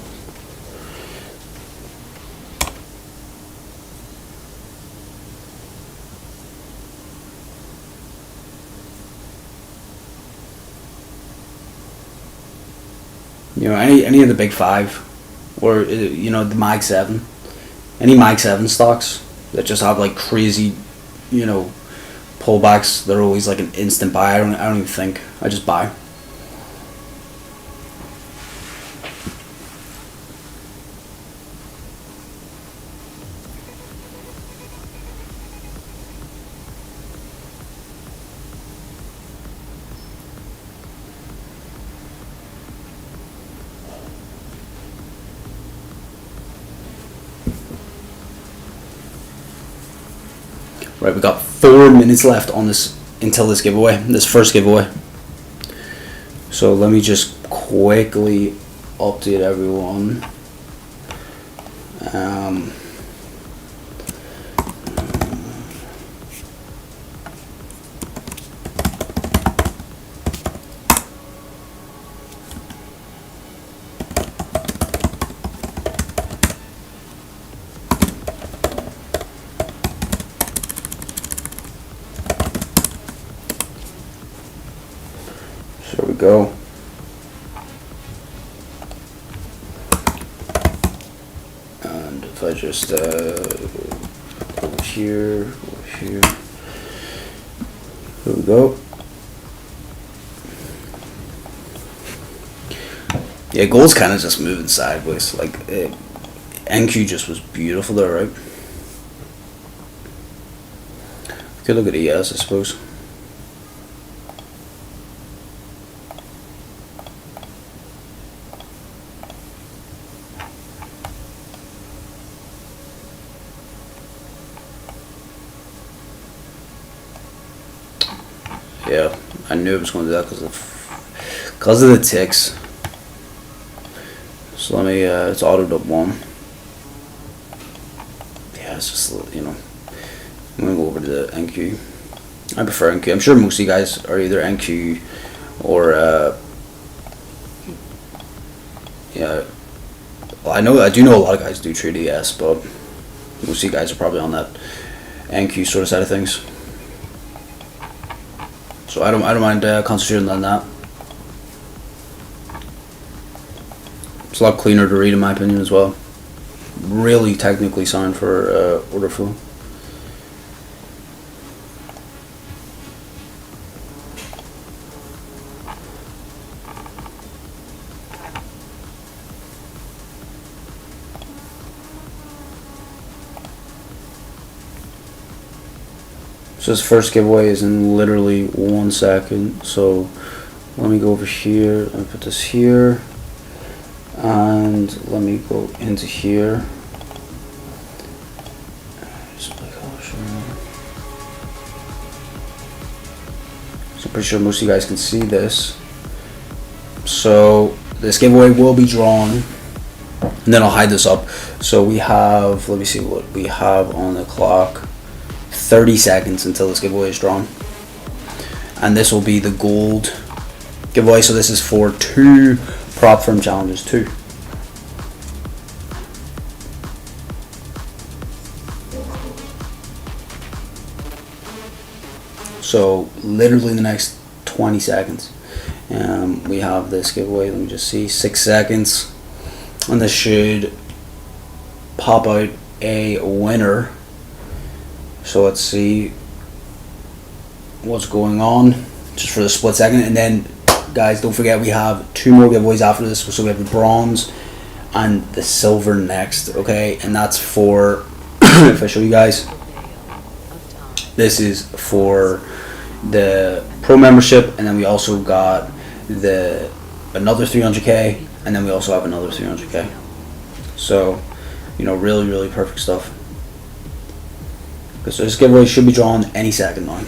You know, any of the big five, or you know, the Mag 7, any Mag 7 stocks that just have like crazy, you know, pullbacks. They're always like an instant buy. I don't even think. I just buy. Right, we got 4 minutes left on this until this giveaway, this first giveaway. So let me just quickly update everyone. There we go. And if I just over here, there we go. Yeah, gold's kind of just moving sideways. Like NQ just was beautiful there, right? Could look at ES, I suppose. Yeah, I knew it was going to do that because of the ticks. So let me, it's autoed up 1. Yeah, it's just, you know, I'm going to go over to the NQ. I prefer NQ. I'm sure most of you guys are either NQ or, yeah, well, I do know a lot of guys do trade ES, but most of you guys are probably on that NQ sort of side of things. So I don't mind concentrating on that. It's a lot cleaner to read, in my opinion, as well. Really technically sound for Orderflow. So this first giveaway is in literally 1 second. So let me go over here and put this here, and let me go into here. So I'm pretty sure most of you guys can see this. So this giveaway will be drawn, and then I'll hide this up. So we have, let me see what we have on the clock. 30 seconds until this giveaway is drawn, and this will be the gold giveaway. So this is for 2 prop firm challenges, 2. So literally the next 20 seconds we have this giveaway. Let me just see, 6 seconds, and this should pop out a winner. So let's see what's going on just for the split second. And then guys, don't forget we have 2 more giveaways after this. So we have the bronze and the silver next, okay? And that's for if I show you guys, this is for the pro membership, and then we also got the another 300k, and then we also have another 300k. So, you know, really perfect stuff. So this giveaway should be drawn any second now.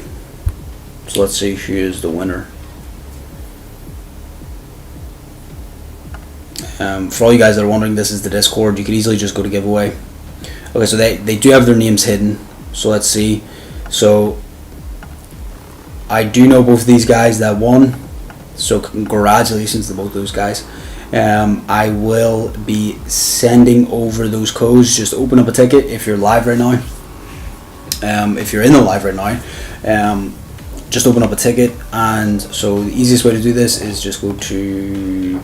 So let's see who is the winner. For all you guys that are wondering, this is the Discord. You could easily just go to giveaway. Okay, so they do have their names hidden. So let's see. So I do know both of these guys that won. So congratulations to both those guys. I will be sending over those codes. Just open up a ticket if you're live right now. If you're in the live right now, just open up a ticket. And so the easiest way to do this is just go to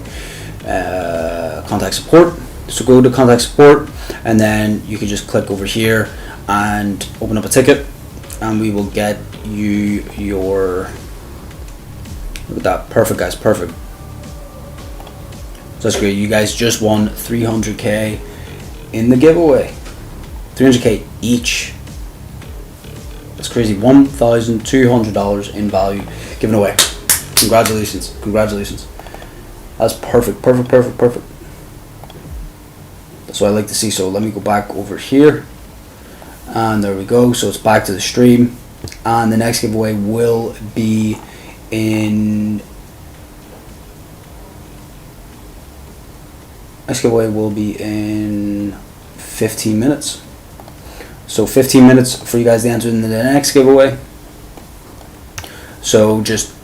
contact support. So go to contact support, and then you can just click over here and open up a ticket, and we will get you your, look at that, perfect guys, perfect. So that's great. You guys just won 300k in the giveaway, 300k each. That's crazy. $1,200 in value given away. Congratulations, congratulations. That's perfect, perfect, perfect, perfect. That's what I like to see. So let me go back over here, and there we go. So it's back to the stream, and the next giveaway will be in 15 minutes. So 15 minutes for you guys to enter into the next giveaway. So just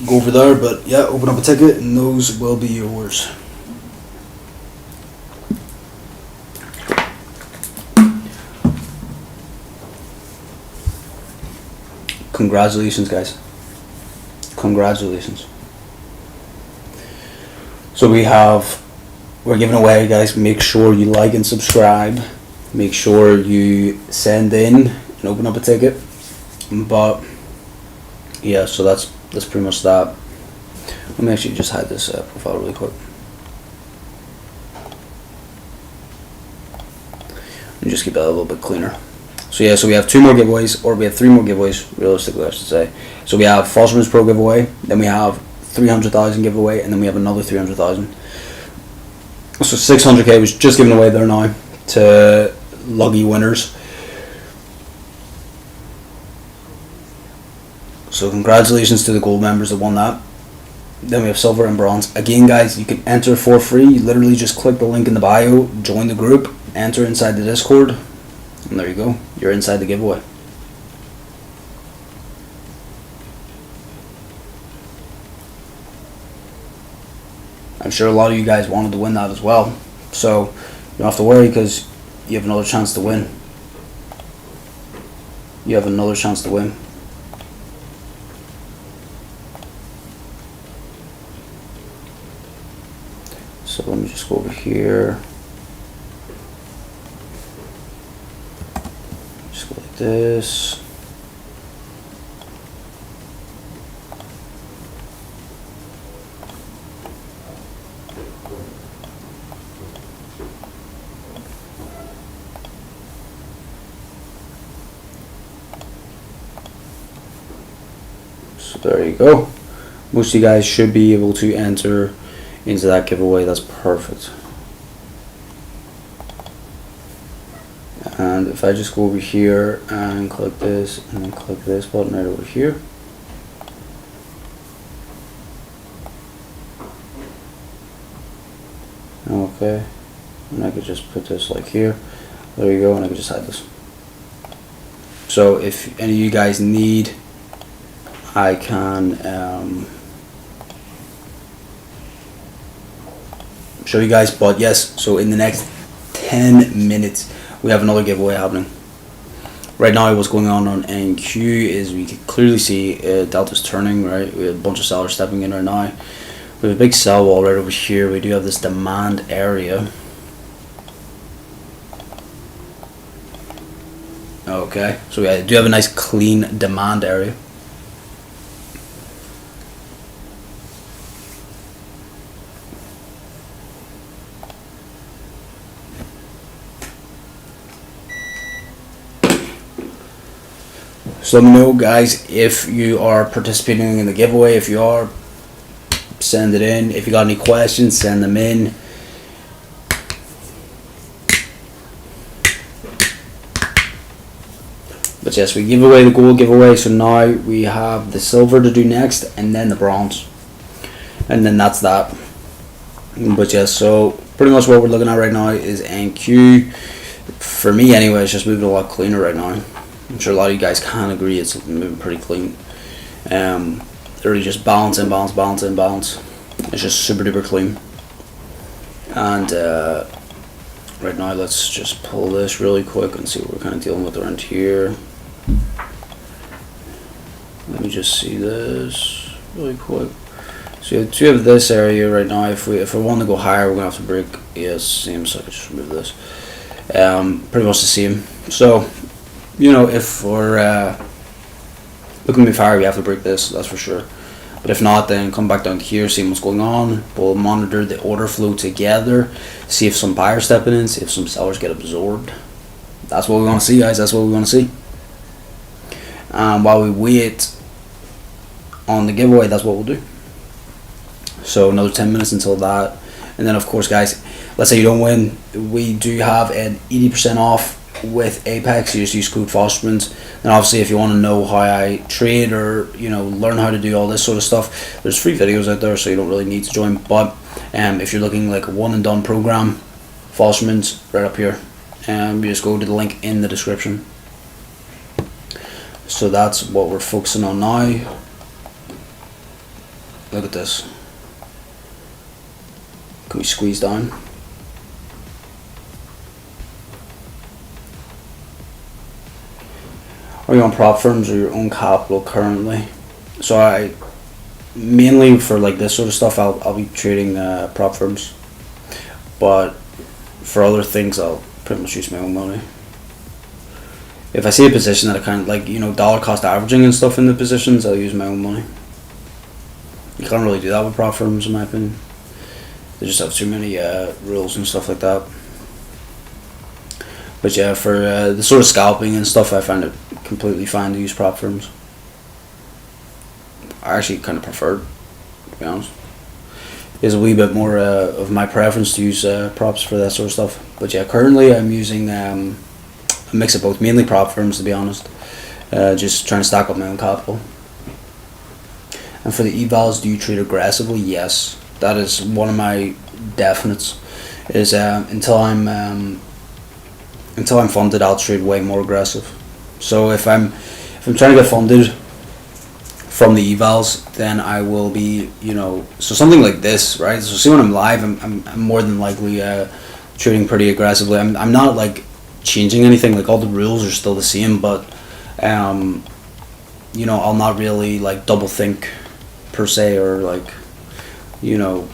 go over there, but yeah, open up a ticket and those will be yours. Congratulations guys, congratulations. So we're giving away, guys. Make sure you like and subscribe, make sure you send in and open up a ticket. But yeah, so that's pretty much that. Let me actually just hide this profile really quick. And just keep that a little bit cleaner. So yeah, so we have 2 more giveaways, or we have 3 more giveaways, realistically I should say. So we have Fosterman's Pro giveaway, then we have 300,000 giveaway, and then we have another 300,000. So 600k was just given away there now to lucky winners. So congratulations to the gold members that won that. Then we have silver and bronze. Again guys, you can enter for free. You literally just click the link in the bio, join the group, enter inside the Discord, and there you go, you're inside the giveaway. I'm sure a lot of you guys wanted to win that as well, so you don't have to worry, because you have another chance to win. You have another chance to win. So let me just go over here. Just go like this. So there you go. Most of you guys should be able to enter into that giveaway. That's perfect. And if I just go over here and click this and then click this button right over here, okay, and I could just put this like here, there you go, and I could just hide this. So if any of you guys need, I can show you guys. But yes, so in the next 10 minutes we have another giveaway happening. Right now what's going on NQ is we can clearly see Delta's turning, right? We have a bunch of sellers stepping in right now. We have a big sell wall right over here. We do have this demand area. Okay, so we do have a nice clean demand area. So let me know guys if you are participating in the giveaway. If you are, send it in. If you got any questions, send them in. But yes, we give away the gold giveaway, so now we have the silver to do next, and then the bronze, and then that's that. But yes, so pretty much what we're looking at right now is NQ. For me anyway, it's just moving a lot cleaner right now. I'm sure a lot of you guys can agree it's moving pretty clean. literally just balance in balance, balance in balance. It's just super duper clean. And right now let's just pull this really quick and see what we're kind of dealing with around here. Let me just see this really quick. So you have this area right now. If we want to go higher, we're gonna have to break. Yes, same. So I can just remove this. Pretty much the same. So, you know, if we're looking to move higher, we have to break this. That's for sure. But if not, then come back down to here, see what's going on. We'll monitor the order flow together, see if some buyers stepping in, see if some sellers get absorbed. That's what we want to see, guys. That's what we want to see. While we wait on the giveaway, that's what we'll do. So another 10 minutes until that. And then of course, guys, let's say you don't win, we do have an 80% off with Apex. You just use code Fostermans. And obviously if you want to know how I trade, or you know, learn how to do all this sort of stuff, there's free videos out there, so you don't really need to join. But if you're looking like a one and done program, Fostermans right up here, and you just go to the link in the description. So that's what we're focusing on now. Look at this. Can we squeeze down? Are you on prop firms or your own capital currently? So I mainly for like this sort of stuff, I'll be trading prop firms, but for other things I'll pretty much use my own money. If I see a position that I kind of like, you know, dollar cost averaging and stuff in the positions, I'll use my own money. You can't really do that with prop firms in my opinion. They just have too many rules and stuff like that. But yeah, for the sort of scalping and stuff, I find it completely fine to use prop firms. I actually kind of prefer it, to be honest. There's a wee bit more of my preference to use props for that sort of stuff. But yeah, currently I'm using a mix of both, mainly prop firms to be honest. Just trying to stack up my own capital. And for the evals, do you trade aggressively? Yes. That is one of my definites. Is until I'm funded, I'll trade way more aggressive. So if I'm trying to get funded from the evals, then I will be, you know, so something like this, right? So see when I'm live, I'm more than likely trading pretty aggressively. I'm not like changing anything. Like all the rules are still the same, but you know, I'll not really like double think per se, or like, you know,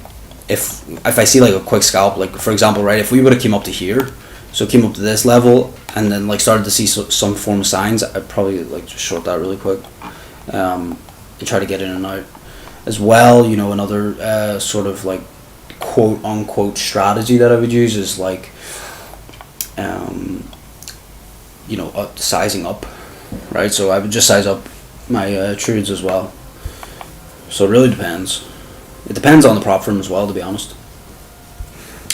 if I see like a quick scalp, like for example, right, if we would have came up to here, so came up to this level and then like started to see some form of signs, I'd probably like just short that really quick and try to get in and out as well. You know, another sort of like quote unquote strategy that I would use is like you know, sizing up, right? So I would just size up my trades as well. So it really depends. It depends on the prop firm as well, to be honest.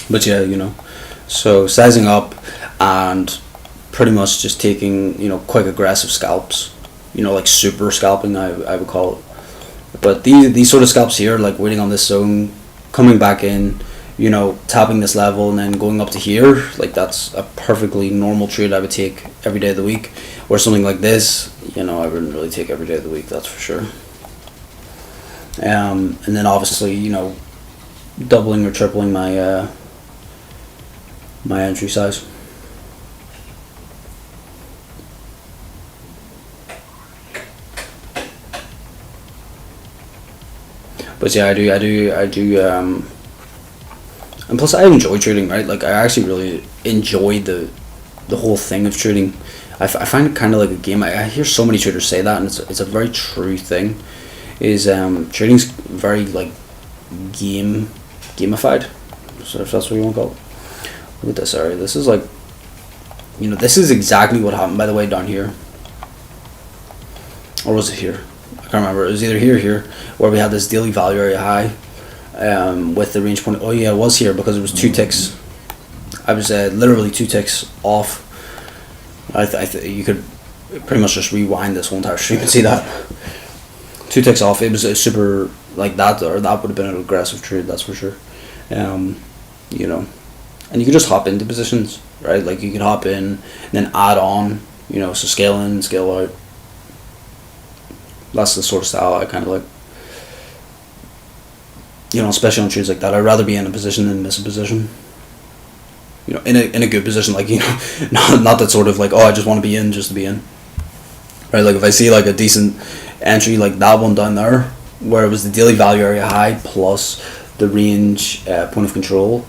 But yeah, you know, so sizing up and pretty much just taking, you know, quick aggressive scalps, you know, like super scalping, I would call it. But these sort of scalps here, like waiting on this zone, coming back in, you know, tapping this level and then going up to here, like that's a perfectly normal trade I would take every day of the week. Or something like this, you know, I wouldn't really take every day of the week, that's for sure. And then obviously, you know, doubling or tripling my my entry size. But yeah, I do and plus I enjoy trading, right? Like I actually really enjoy the whole thing of trading. I find it kind of like a game. I hear so many traders say that, and it's a very true thing. Is trading's very like gamified, so if that's what you want to call it. Look at this area. This is like, you know, this is exactly what happened, by the way, down here, or was it here? I can't remember. It was either here or here, where we had this daily value area high with the range point. Oh yeah, it was here because it was 2 ticks. I was literally 2 ticks off. You could pretty much just rewind this whole entire stream and see that. 2 ticks off. It was a super like that, or that would have been an aggressive trade, that's for sure. You know, and you could just hop into positions, right? Like you could hop in and then add on, you know, so scale in, scale out. That's the sort of style I kind of like. You know, especially on trades like that, I'd rather be in a position than miss a position. You know, in a good position, like, you know, not that sort of like, oh, I just want to be in just to be in. Right, like if I see like a decent entry like that one down there, where it was the daily value area high plus the range point of control,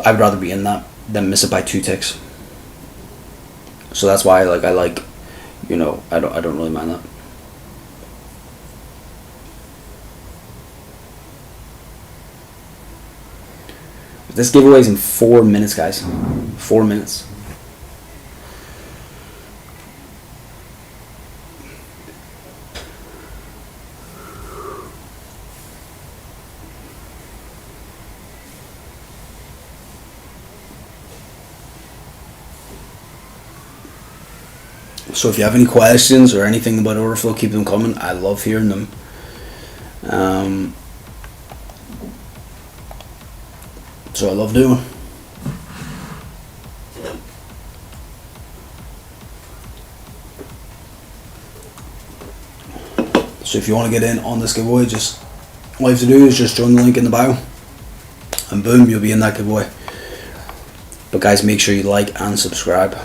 I'd rather be in that than miss it by 2 ticks. So that's why I like, you know, I don't really mind that. This giveaway is in 4 minutes, guys. 4 minutes. So if you have any questions or anything about Orderflow, keep them coming. I love hearing them. So I love doing. So if you want to get in on this giveaway, just all you have to do is just join the link in the bio, and boom, you'll be in that giveaway. But guys, make sure you like and subscribe.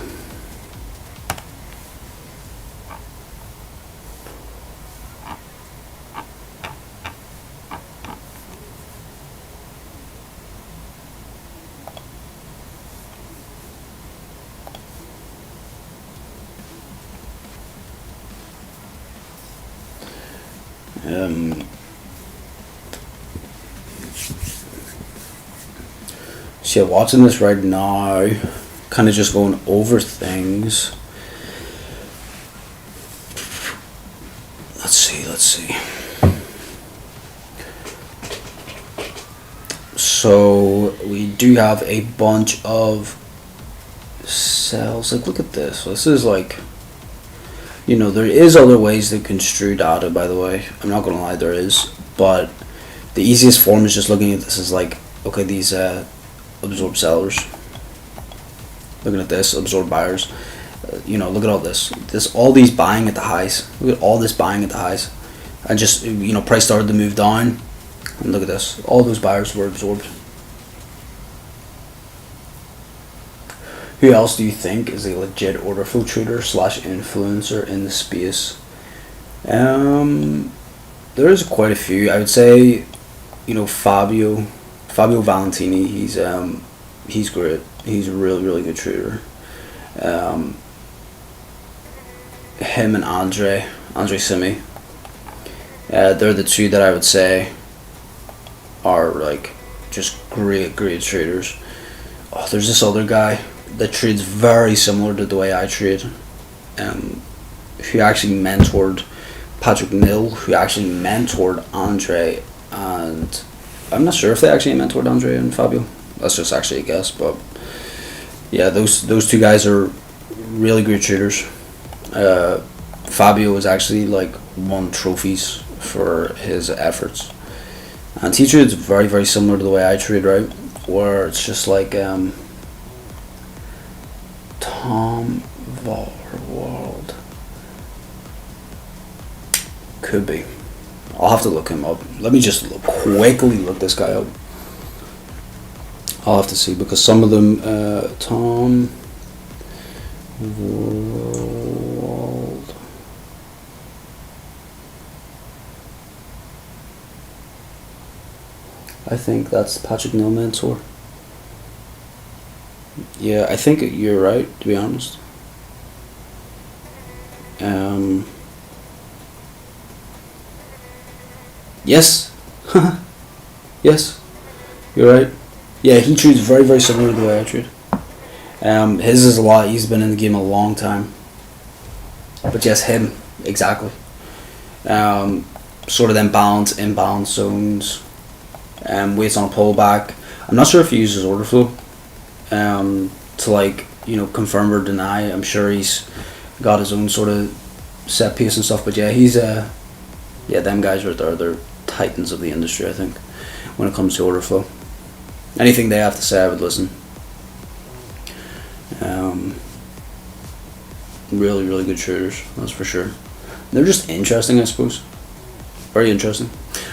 So yeah, watching this right now, kind of just going over things. Let's see. So we do have a bunch of cells. Like, look at this. This is like, you know, there is other ways to construe data, by the way. I'm not gonna lie, there is. But the easiest form is just looking at this as like, okay, these absorb sellers. Looking at this, absorb buyers. You know, look at all this. All these buying at the highs. Look at all this buying at the highs. And just, you know, price started to move down. And look at this. All those buyers were absorbed. Who else do you think is a legit order flow trader / influencer in the space? There's quite a few. I would say, you know, Fabio Valentini. He's great. He's a really good trader. Him and Andre Simi. They're the two that I would say are like just great traders. Oh, there's this other guy that trades very similar to the way I trade, who actually mentored Patrick Nill, who actually mentored Andre, and I'm not sure if they actually mentored Andre and Fabio. That's just actually a guess, but yeah, those two guys are really great traders. Fabio was actually like won trophies for his efforts, and he trades very similar to the way I trade, right? Where it's just like Tom Varworld. Could be. I'll have to look him up. Let me just quickly look this guy up. I'll have to see, because some of them, Tom Varworld. I think that's Patrick Nill mentor. Yeah, I think you're right, to be honest. Yes. Yes, you're right. Yeah, he trades very similar to the way I trade. His is a lot. He's been in the game a long time. But yes, him exactly. Sort of them imbalance zones. Waits on a pullback. I'm not sure if he uses Orderflow to, like, you know, confirm or deny. I'm sure he's got his own sort of set piece and stuff. But yeah, he's yeah, them guys right there, they're titans of the industry, I think, when it comes to Orderflow. Anything they have to say, I would listen. Really good traders, that's for sure. They're just interesting, I suppose. Very interesting.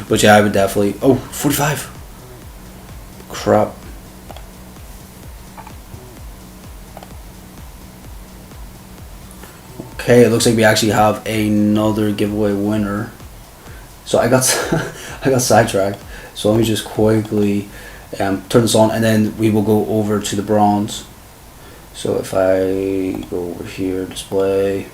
But yeah, I would definitely. Oh, 45. Crap. Okay, it looks like we actually have another giveaway winner. So I got I got sidetracked. So let me just quickly turn this on, and then we will go over to the bronze. So if I go over here, display.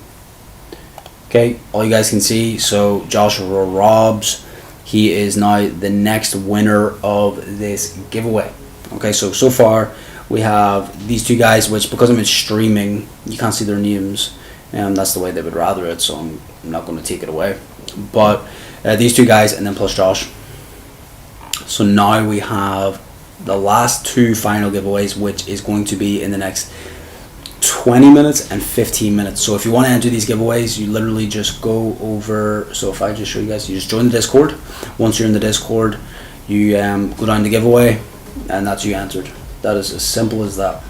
Okay, all you guys can see. So Joshua Robs, he is now the next winner of this giveaway. Okay, so far we have these two guys, which because I'm in streaming, you can't see their names. That's the way they would rather it, so I'm not going to take it away. But these two guys, and then plus Josh. So now we have the last two final giveaways, which is going to be in the next 20 minutes and 15 minutes. So if you want to enter these giveaways, you literally just go over. So if I just show you guys, you just join the Discord. Once you're in the Discord, you go down to giveaway, and that's you entered. That is as simple as that.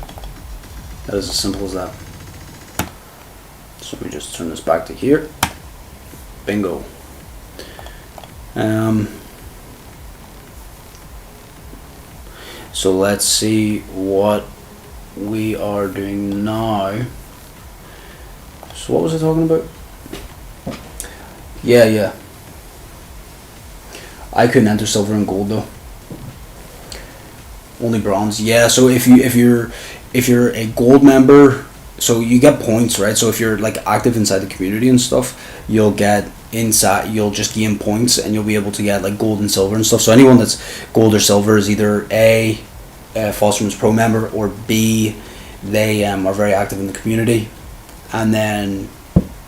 That is as simple as that. So let me just turn this back to here. Bingo. So let's see what we are doing now. So what was I talking about? Yeah. I couldn't enter silver and gold though. Only bronze. Yeah. So if you're a gold member, so you get points, right? So if you're like active inside the community and stuff, you'll just gain points, and you'll be able to get like gold and silver and stuff. So anyone that's gold or silver is either A, Fosterman's Pro member, or B, they are very active in the community. And then,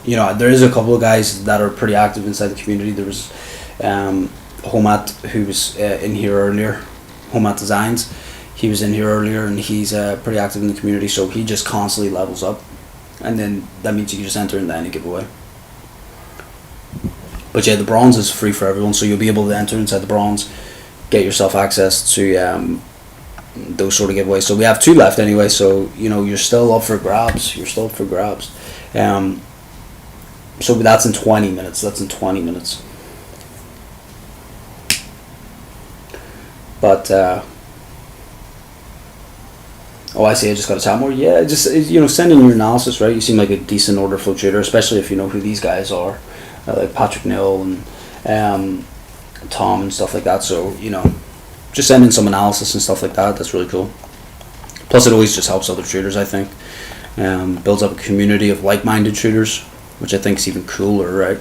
there is a couple of guys that are pretty active inside the community. There was Homat, who was in here earlier, Homat Designs. He was in here earlier, and he's pretty active in the community, so he just constantly levels up. And then that means you can just enter into any giveaway. But yeah, the bronze is free for everyone, so you'll be able to enter inside the bronze, get yourself access to those sort of giveaways. So we have 2 left anyway, so you're still up for grabs. So that's in 20 minutes. But oh, I see. I just got to chat more. Yeah, just send in your analysis, right? You seem like a decent Orderflow trader, especially if you know who these guys are, like Patrick Nill and Tom and stuff like that. So just send in some analysis and stuff like that. That's really cool. Plus, it always just helps other traders, I think. Builds up a community of like-minded traders, which I think is even cooler, right?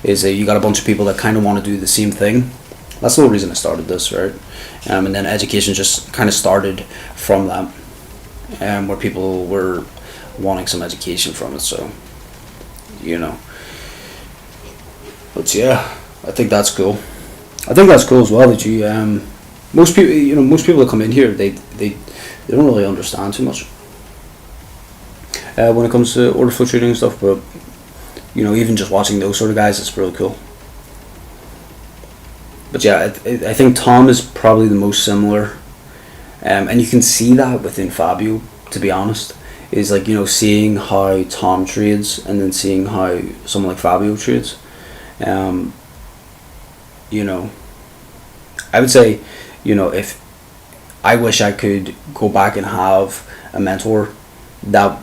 Is you got a bunch of people that kind of want to do the same thing. That's the whole reason I started this, right? And then education just kind of started from that. Where people were wanting some education from it, so but yeah, I think that's cool. I think that's cool as well that you most people that come in here, they don't really understand too much when it comes to order flow trading and stuff, but even just watching those sort of guys, it's really cool. But yeah, I think Tom is probably the most similar. And you can see that within Fabio, to be honest, is like, seeing how Tom trades and then seeing how someone like Fabio trades. I would say, if I wish I could go back and have a mentor that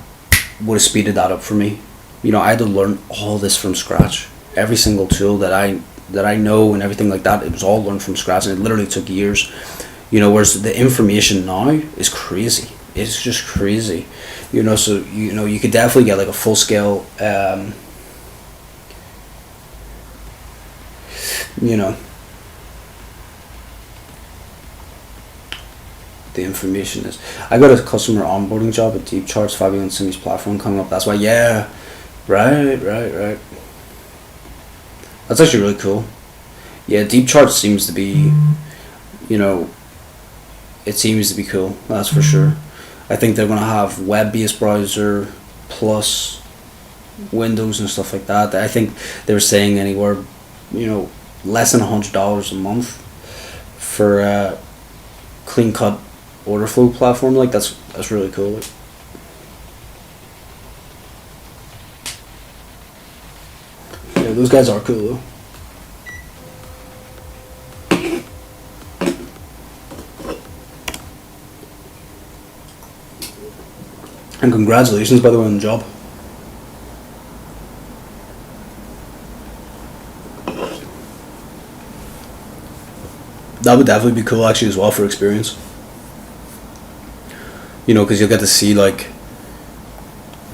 would have speeded that up for me. I had to learn all this from scratch. Every single tool that I know and everything like that, it was all learned from scratch, and it literally took years. Whereas the information now is crazy. It's just crazy. So you could definitely get like a full scale the information is. I got a customer onboarding job at Deep Charts, Fabio and Simi's platform coming up. That's why, yeah. Right. That's actually really cool. Yeah, Deep Charts seems to be, it seems to be cool, that's for sure. I think they're going to have web-based browser plus Windows and stuff like that. I think they were saying anywhere, less than $100 a month for a clean-cut order flow platform. Like, that's really cool. Yeah, those guys are cool though. And congratulations, by the way, on the job. That would definitely be cool, actually, as well, for experience. You know, because you'll get to see, like,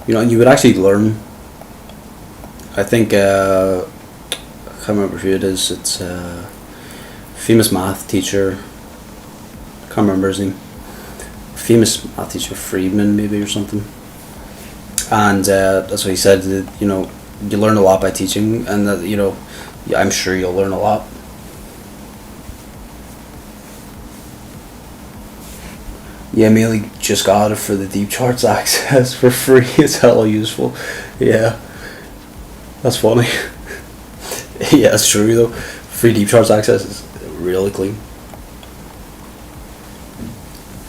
you know, and you would actually learn. I think, I can't remember who it is. It's a famous math teacher. I can't remember his name. Famous math teacher, Friedman, maybe, or something. And that's what he said, that, you know, you learn a lot by teaching, and that, you know, yeah, I'm sure you'll learn a lot. Yeah, mainly just got it for the deep charts access for free. It's hella useful. Yeah, that's funny. Yeah, it's true though. Free deep charts access is really clean.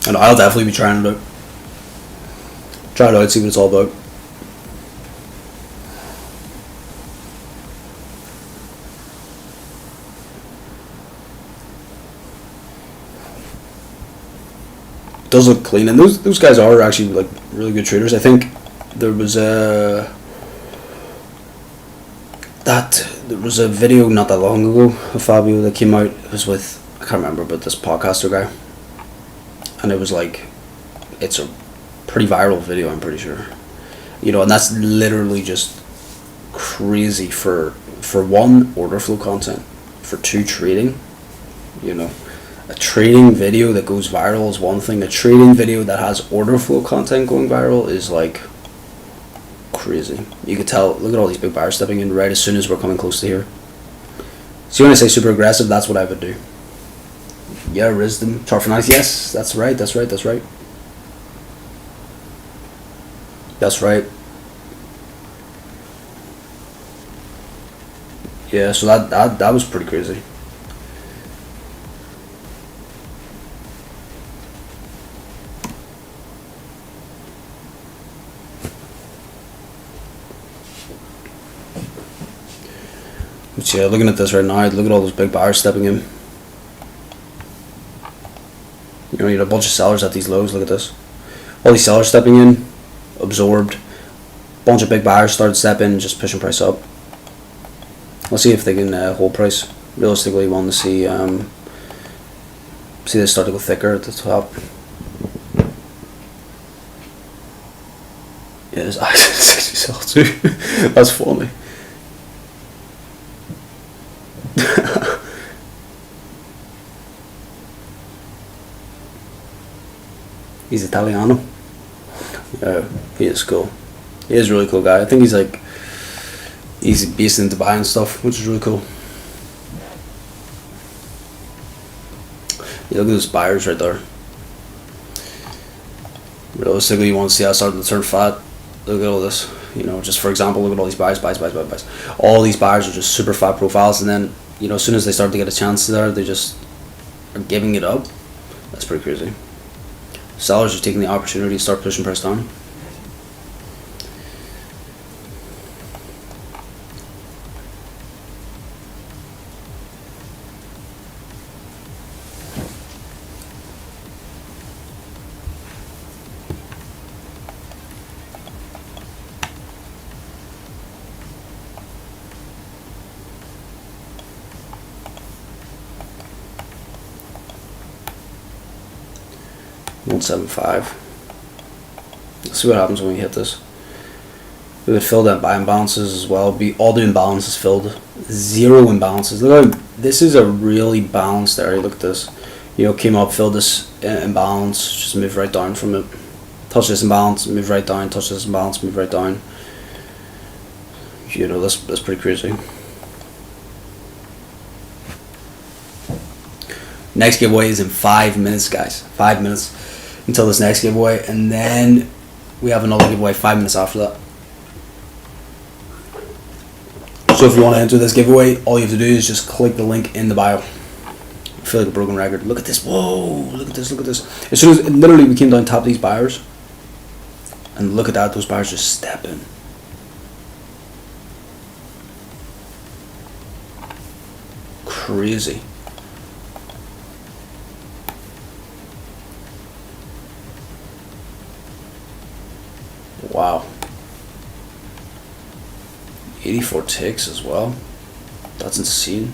And I'll definitely be trying it out. Try it out, see what it's all about. Does look clean, and those guys are actually like really good traders. I think there was a video not that long ago of Fabio that came out. It was with, I can't remember, but this podcaster guy, and it was like, it's a pretty viral video, I'm pretty sure. You know, and that's literally just crazy for one, order flow content, for two, trading. You know, a trading video that goes viral is one thing. A trading video that has order flow content going viral is like crazy. You could tell, look at all these big buyers stepping in right as soon as we're coming close to here. See, when I say super aggressive, that's what I would do. Yeah, Wisdom, chart for 90. Yes, that's right, that's right, that's right. That's right. Yeah, so that was pretty crazy. But yeah, looking at this right now, look at all those big buyers stepping in. You know, you had a bunch of sellers at these lows. Look at this. All these sellers stepping in, absorbed. Bunch of big buyers started stepping, just pushing price up. Let's see if they can hold price. Realistically, we want to see this start to go thicker at the top. Yeah, there's actually 60 sell too. That's funny. He's Italiano. He is cool. He is a really cool guy. I think he's based in Dubai and stuff, which is really cool. Yeah, look at those buyers right there. Realistically, you want to see how it started to turn fat. Look at all this. You know, just for example, look at all these buys. All these buyers are just super fat profiles, and then, you know, as soon as they start to get a chance there, they just are giving it up. That's pretty crazy. Sellers are taking the opportunity to start pushing price down. $175. Let's see what happens when we hit this. We would fill that by imbalances as well. Be all the imbalances filled. Zero imbalances. Look how this is a really balanced area. Look at this. You know, came up, filled this imbalance, just move right down from it. Touch this imbalance, move right down. Touch this imbalance, move right down. You know, that's pretty crazy. Next giveaway is in 5 minutes, guys. 5 minutes until this next giveaway, and then we have another giveaway 5 minutes after that. So if you want to enter this giveaway, all you have to do is just click the link in the bio. I feel like a broken record. Look at this. Whoa, look at this, look at this. As soon as, literally, we came down top of these buyers, and look at that, those buyers just stepping. Crazy. Wow. 84 ticks as well. That's insane.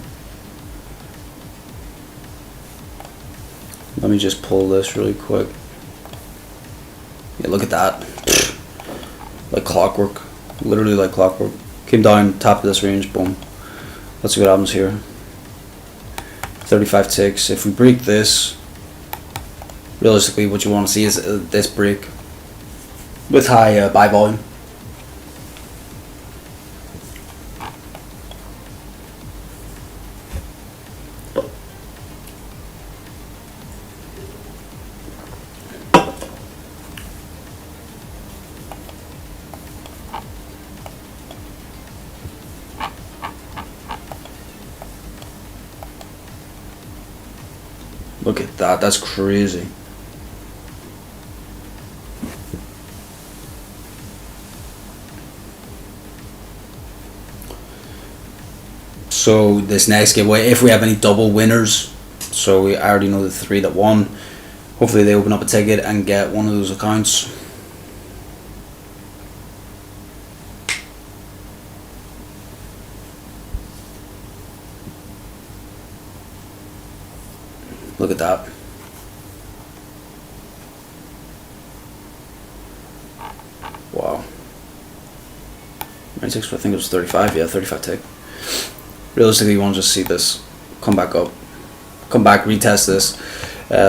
Let me just pull this really quick. Yeah, look at that. Like clockwork. Literally like clockwork. Came down, top of this range, boom. Let's see what happens here. 35 ticks. If we break this, realistically what you want to see is this break with high buy volume. Look at that, that's crazy. So this next giveaway, if we have any double winners, so we already know the 3 that won, hopefully they open up a ticket and get one of those accounts. Look at that. Wow. 96, I think it was 35, yeah, 35 tick. Realistically, you want to just see this come back up. Come back, retest this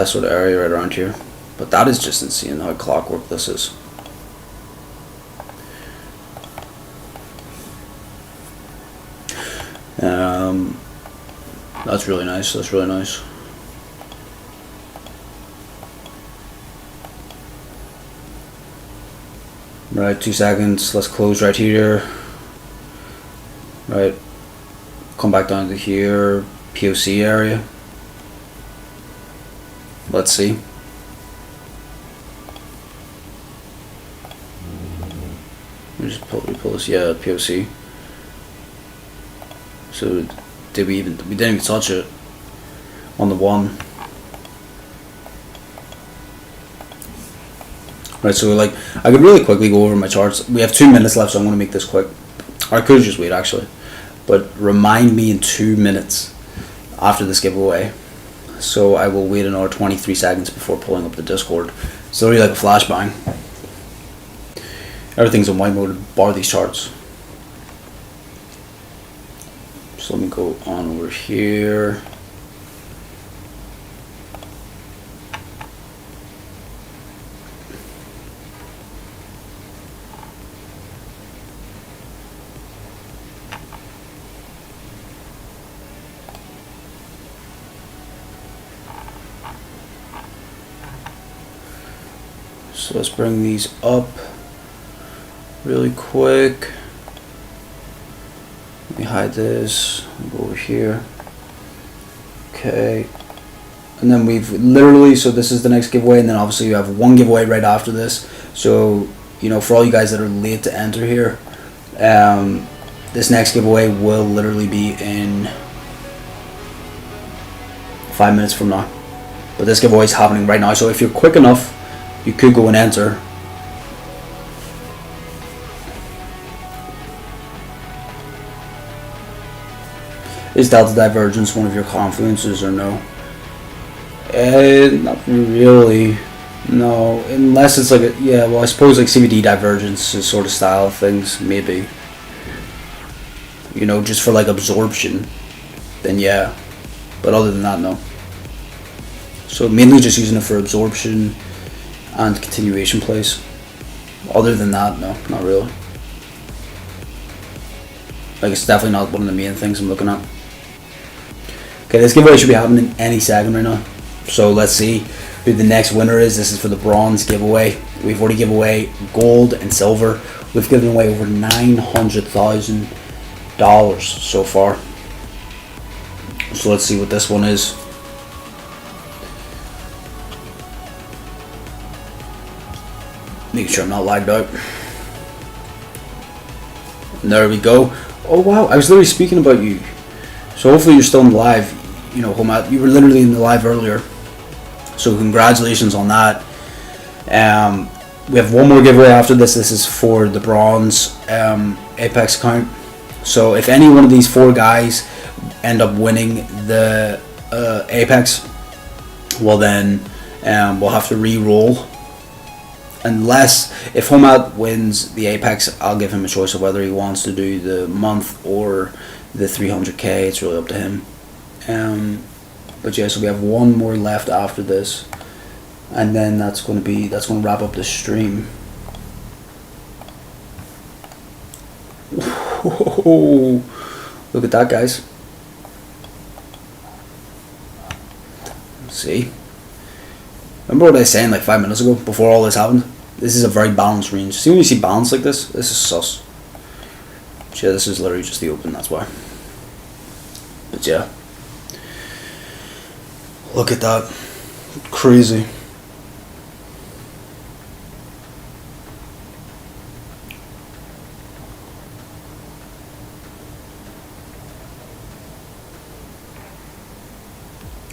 sort of area right around here. But that is just insane how clockwork this is. That's really nice, that's really nice. Right, 2 seconds, let's close right here. Right, come back down to here, POC area. Let's see. Let me just pull this, yeah, POC. So did we didn't even touch it on the 1. Right, so like I could really quickly go over my charts. We have 2 minutes left, so I'm going to make this quick. Or I could just wait actually, but remind me in 2 minutes after this giveaway. So I will wait another 23 seconds before pulling up the Discord. It's literally like a flashbang. Everything's in white mode bar these charts. So let me go on over here. So let's bring these up really quick. Let me hide this. Go over here. Okay. And then we've literally, so this is the next giveaway, and then obviously you have 1 giveaway right after this. So, you know, for all you guys that are late to enter here, this next giveaway will literally be in 5 minutes from now. But this giveaway is happening right now. So if you're quick enough, you could go and enter. Is delta divergence one of your confluences or no? Not really. No, unless it's like a, yeah, well I suppose like CVD divergence is sort of style of things, maybe. You know, just for like absorption, then yeah. But other than that, no. So mainly just using it for absorption and continuation plays. Other than that, no, not really. Like it's definitely not one of the main things I'm looking at. Okay, this giveaway should be happening any second right now. So let's see who the next winner is. This is for the bronze giveaway. We've already given away gold and silver. We've given away over $900,000 so far. So let's see what this one is. Making sure I'm not lagged out. And there we go. Oh wow, I was literally speaking about you. So hopefully you're still in the live. You know, you were literally in the live earlier. So congratulations on that. we have one more giveaway after this. This is for the bronze Apex account. So if any one of these 4 guys end up winning the Apex, well then we'll have to re-roll. Unless, if Homat wins the Apex, I'll give him a choice of whether he wants to do the month or the 300k. It's really up to him. But yeah, so we have one more left after this, and then that's going to wrap up the stream. Whoa, look at that, guys. See, remember what I was saying like 5 minutes ago before all this happened? This is a very balanced range. See, when you see balance like this is sus. But yeah, this is literally just the open, that's why. But yeah, look at that, crazy.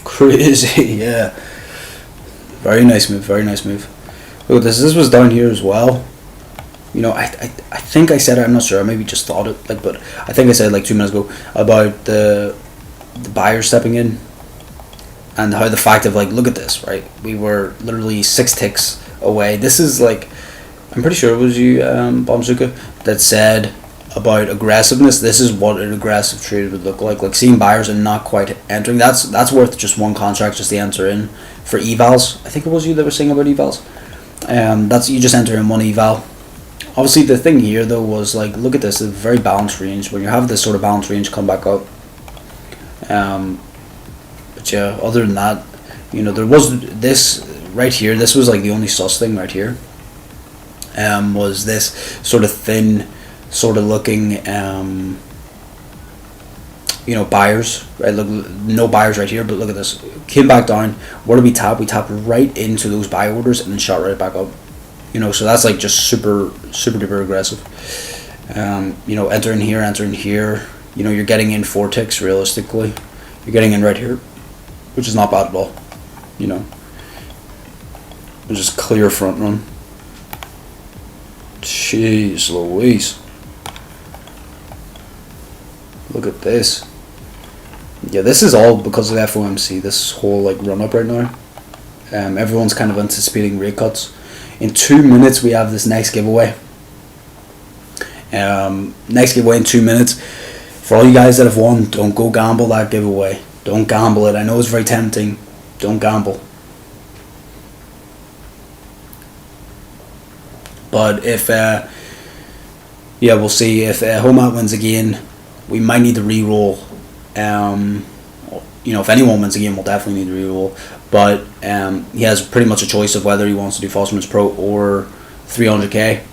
Crazy, yeah. Very nice move, very nice move. Look at this. This was down here as well. You know, I think I said it, I'm not sure, I maybe just thought it, like, but I think I said like 2 minutes ago about the buyer stepping in, and how the fact of like, look at this, right? We were literally 6 ticks away. This is like, I'm pretty sure it was you, Bomzuka, that said about aggressiveness. This is what an aggressive trade would look like seeing buyers and not quite entering. That's worth just 1 contract just to enter in for evals. I think it was you that were saying about evals. That's, you just enter in 1 eval. Obviously the thing here though was like, look at this, a very balanced range. When you have this sort of balanced range come back up, but yeah, other than that, you know, there was this right here. This was like the only sus thing right here. Was this sort of thin, sort of looking, you know, buyers, right? Look, no buyers right here, but look at this. Came back down. What did we tap? We tapped right into those buy orders and then shot right back up. You know, so that's like just super duper aggressive. You know, enter in here. You know, you're getting in 4 ticks realistically. You're getting in right here, which is not bad at all. You know, just clear front run. Jeez Louise. Look at this. Yeah, this is all because of FOMC. This whole like run up right now. Everyone's kind of anticipating rate cuts. In 2 minutes we have this next giveaway. Next giveaway in 2 minutes. For all you guys that have won, don't go gamble that giveaway. Don't gamble it. I know it's very tempting. Don't gamble. But if yeah, we'll see if Homat wins again. We might need to re-roll. You know, if anyone wins again, we'll definitely need to re-roll. But he has pretty much a choice of whether he wants to do Phosphorus Pro or 300k.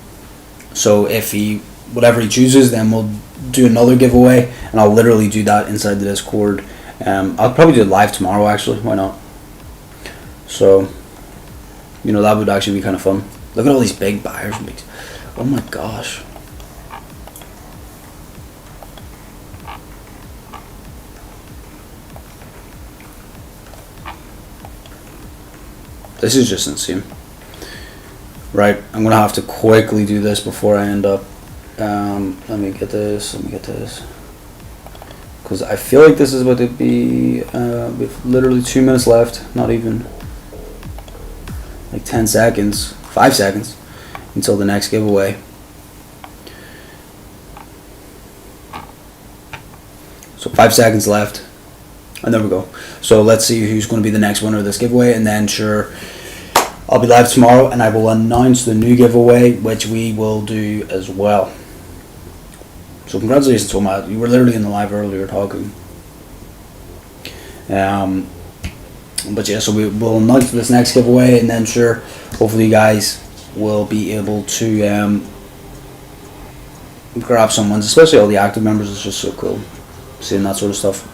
So if he, whatever he chooses, then we'll do another giveaway, and I'll literally do that inside the Discord. I'll probably do it live tomorrow, actually. Why not? So, you know, that would actually be kind of fun. Look at all these big buyers. Oh my gosh. This is just insane. Right, I'm gonna have to quickly do this before I end up. Let me get this. Because I feel like this is about to be. With literally 2 minutes left. Not even. Like 10 seconds, 5 seconds, until the next giveaway. So 5 seconds left. And there we go. So let's see who's going to be the next winner of this giveaway, and then sure, I'll be live tomorrow and I will announce the new giveaway, which we will do as well. So congratulations, Homat. You were literally in the live earlier talking. But yeah, so we'll announce this next giveaway, and then sure, hopefully you guys will be able to grab some ones, especially all the active members. It's just so cool seeing that sort of stuff.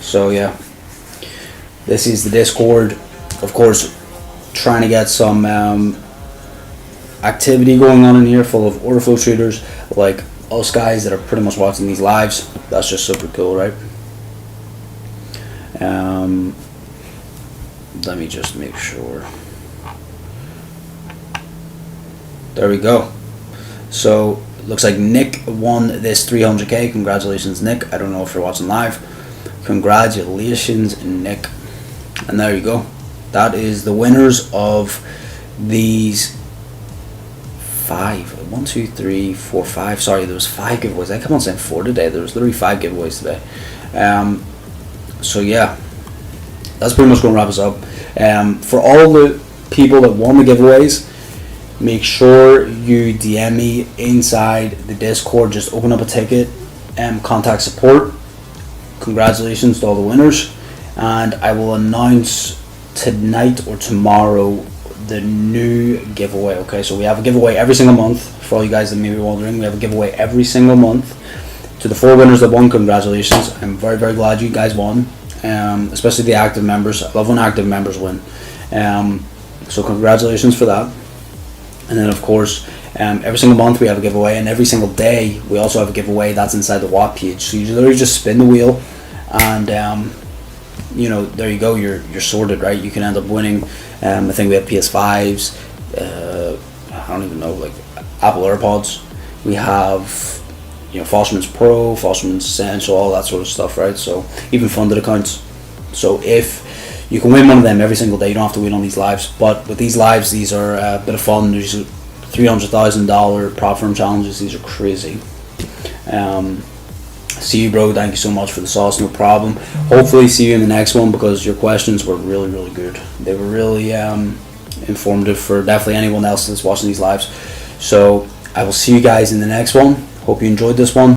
So yeah, this is the Discord. Of course, trying to get some activity going on in here, full of Orderflow traders like us guys that are pretty much watching these lives. That's just super cool, right? Let me just make sure. There we go. So looks like Nick won this 300k. Congratulations, Nick. I don't know if you're watching live. Congratulations, Nick. And there you go. That is the winners of these 5. 1, 2, 3, 4, 5. Sorry, there was 5 giveaways. I kept on saying 4 today. There was literally 5 giveaways today. So yeah, that's pretty much going to wrap us up. For all the people that won the giveaways, make sure you DM me inside the Discord. Just open up a ticket and contact support. Congratulations to all the winners, and I will announce tonight or tomorrow the new giveaway. Okay, so we have a giveaway every single month. For all you guys that may be wondering, we have a giveaway every single month. To the 4 winners that won, congratulations. I'm very, very glad you guys won, especially the active members. I love when active members win. So congratulations for that. And then of course, every single month we have a giveaway, and every single day we also have a giveaway that's inside the Watt page. So you literally just spin the wheel, and you know, there you go. You're sorted, right? You can end up winning. I think we have PS5s. I don't even know, like Apple AirPods. We have, you know, Fosterman's Pro, Fosterman's Essential, all that sort of stuff, right? So even funded accounts. So if you can win one of them every single day, you don't have to win on these lives. But with these lives, these are a bit of fun. There's $300,000 prop firm challenges. These are crazy. See you, bro. Thank you so much for the sauce. No problem. Hopefully see you in the next one, because your questions were really, really good. They were really informative for definitely anyone else that's watching these lives. So I will see you guys in the next one. Hope you enjoyed this one.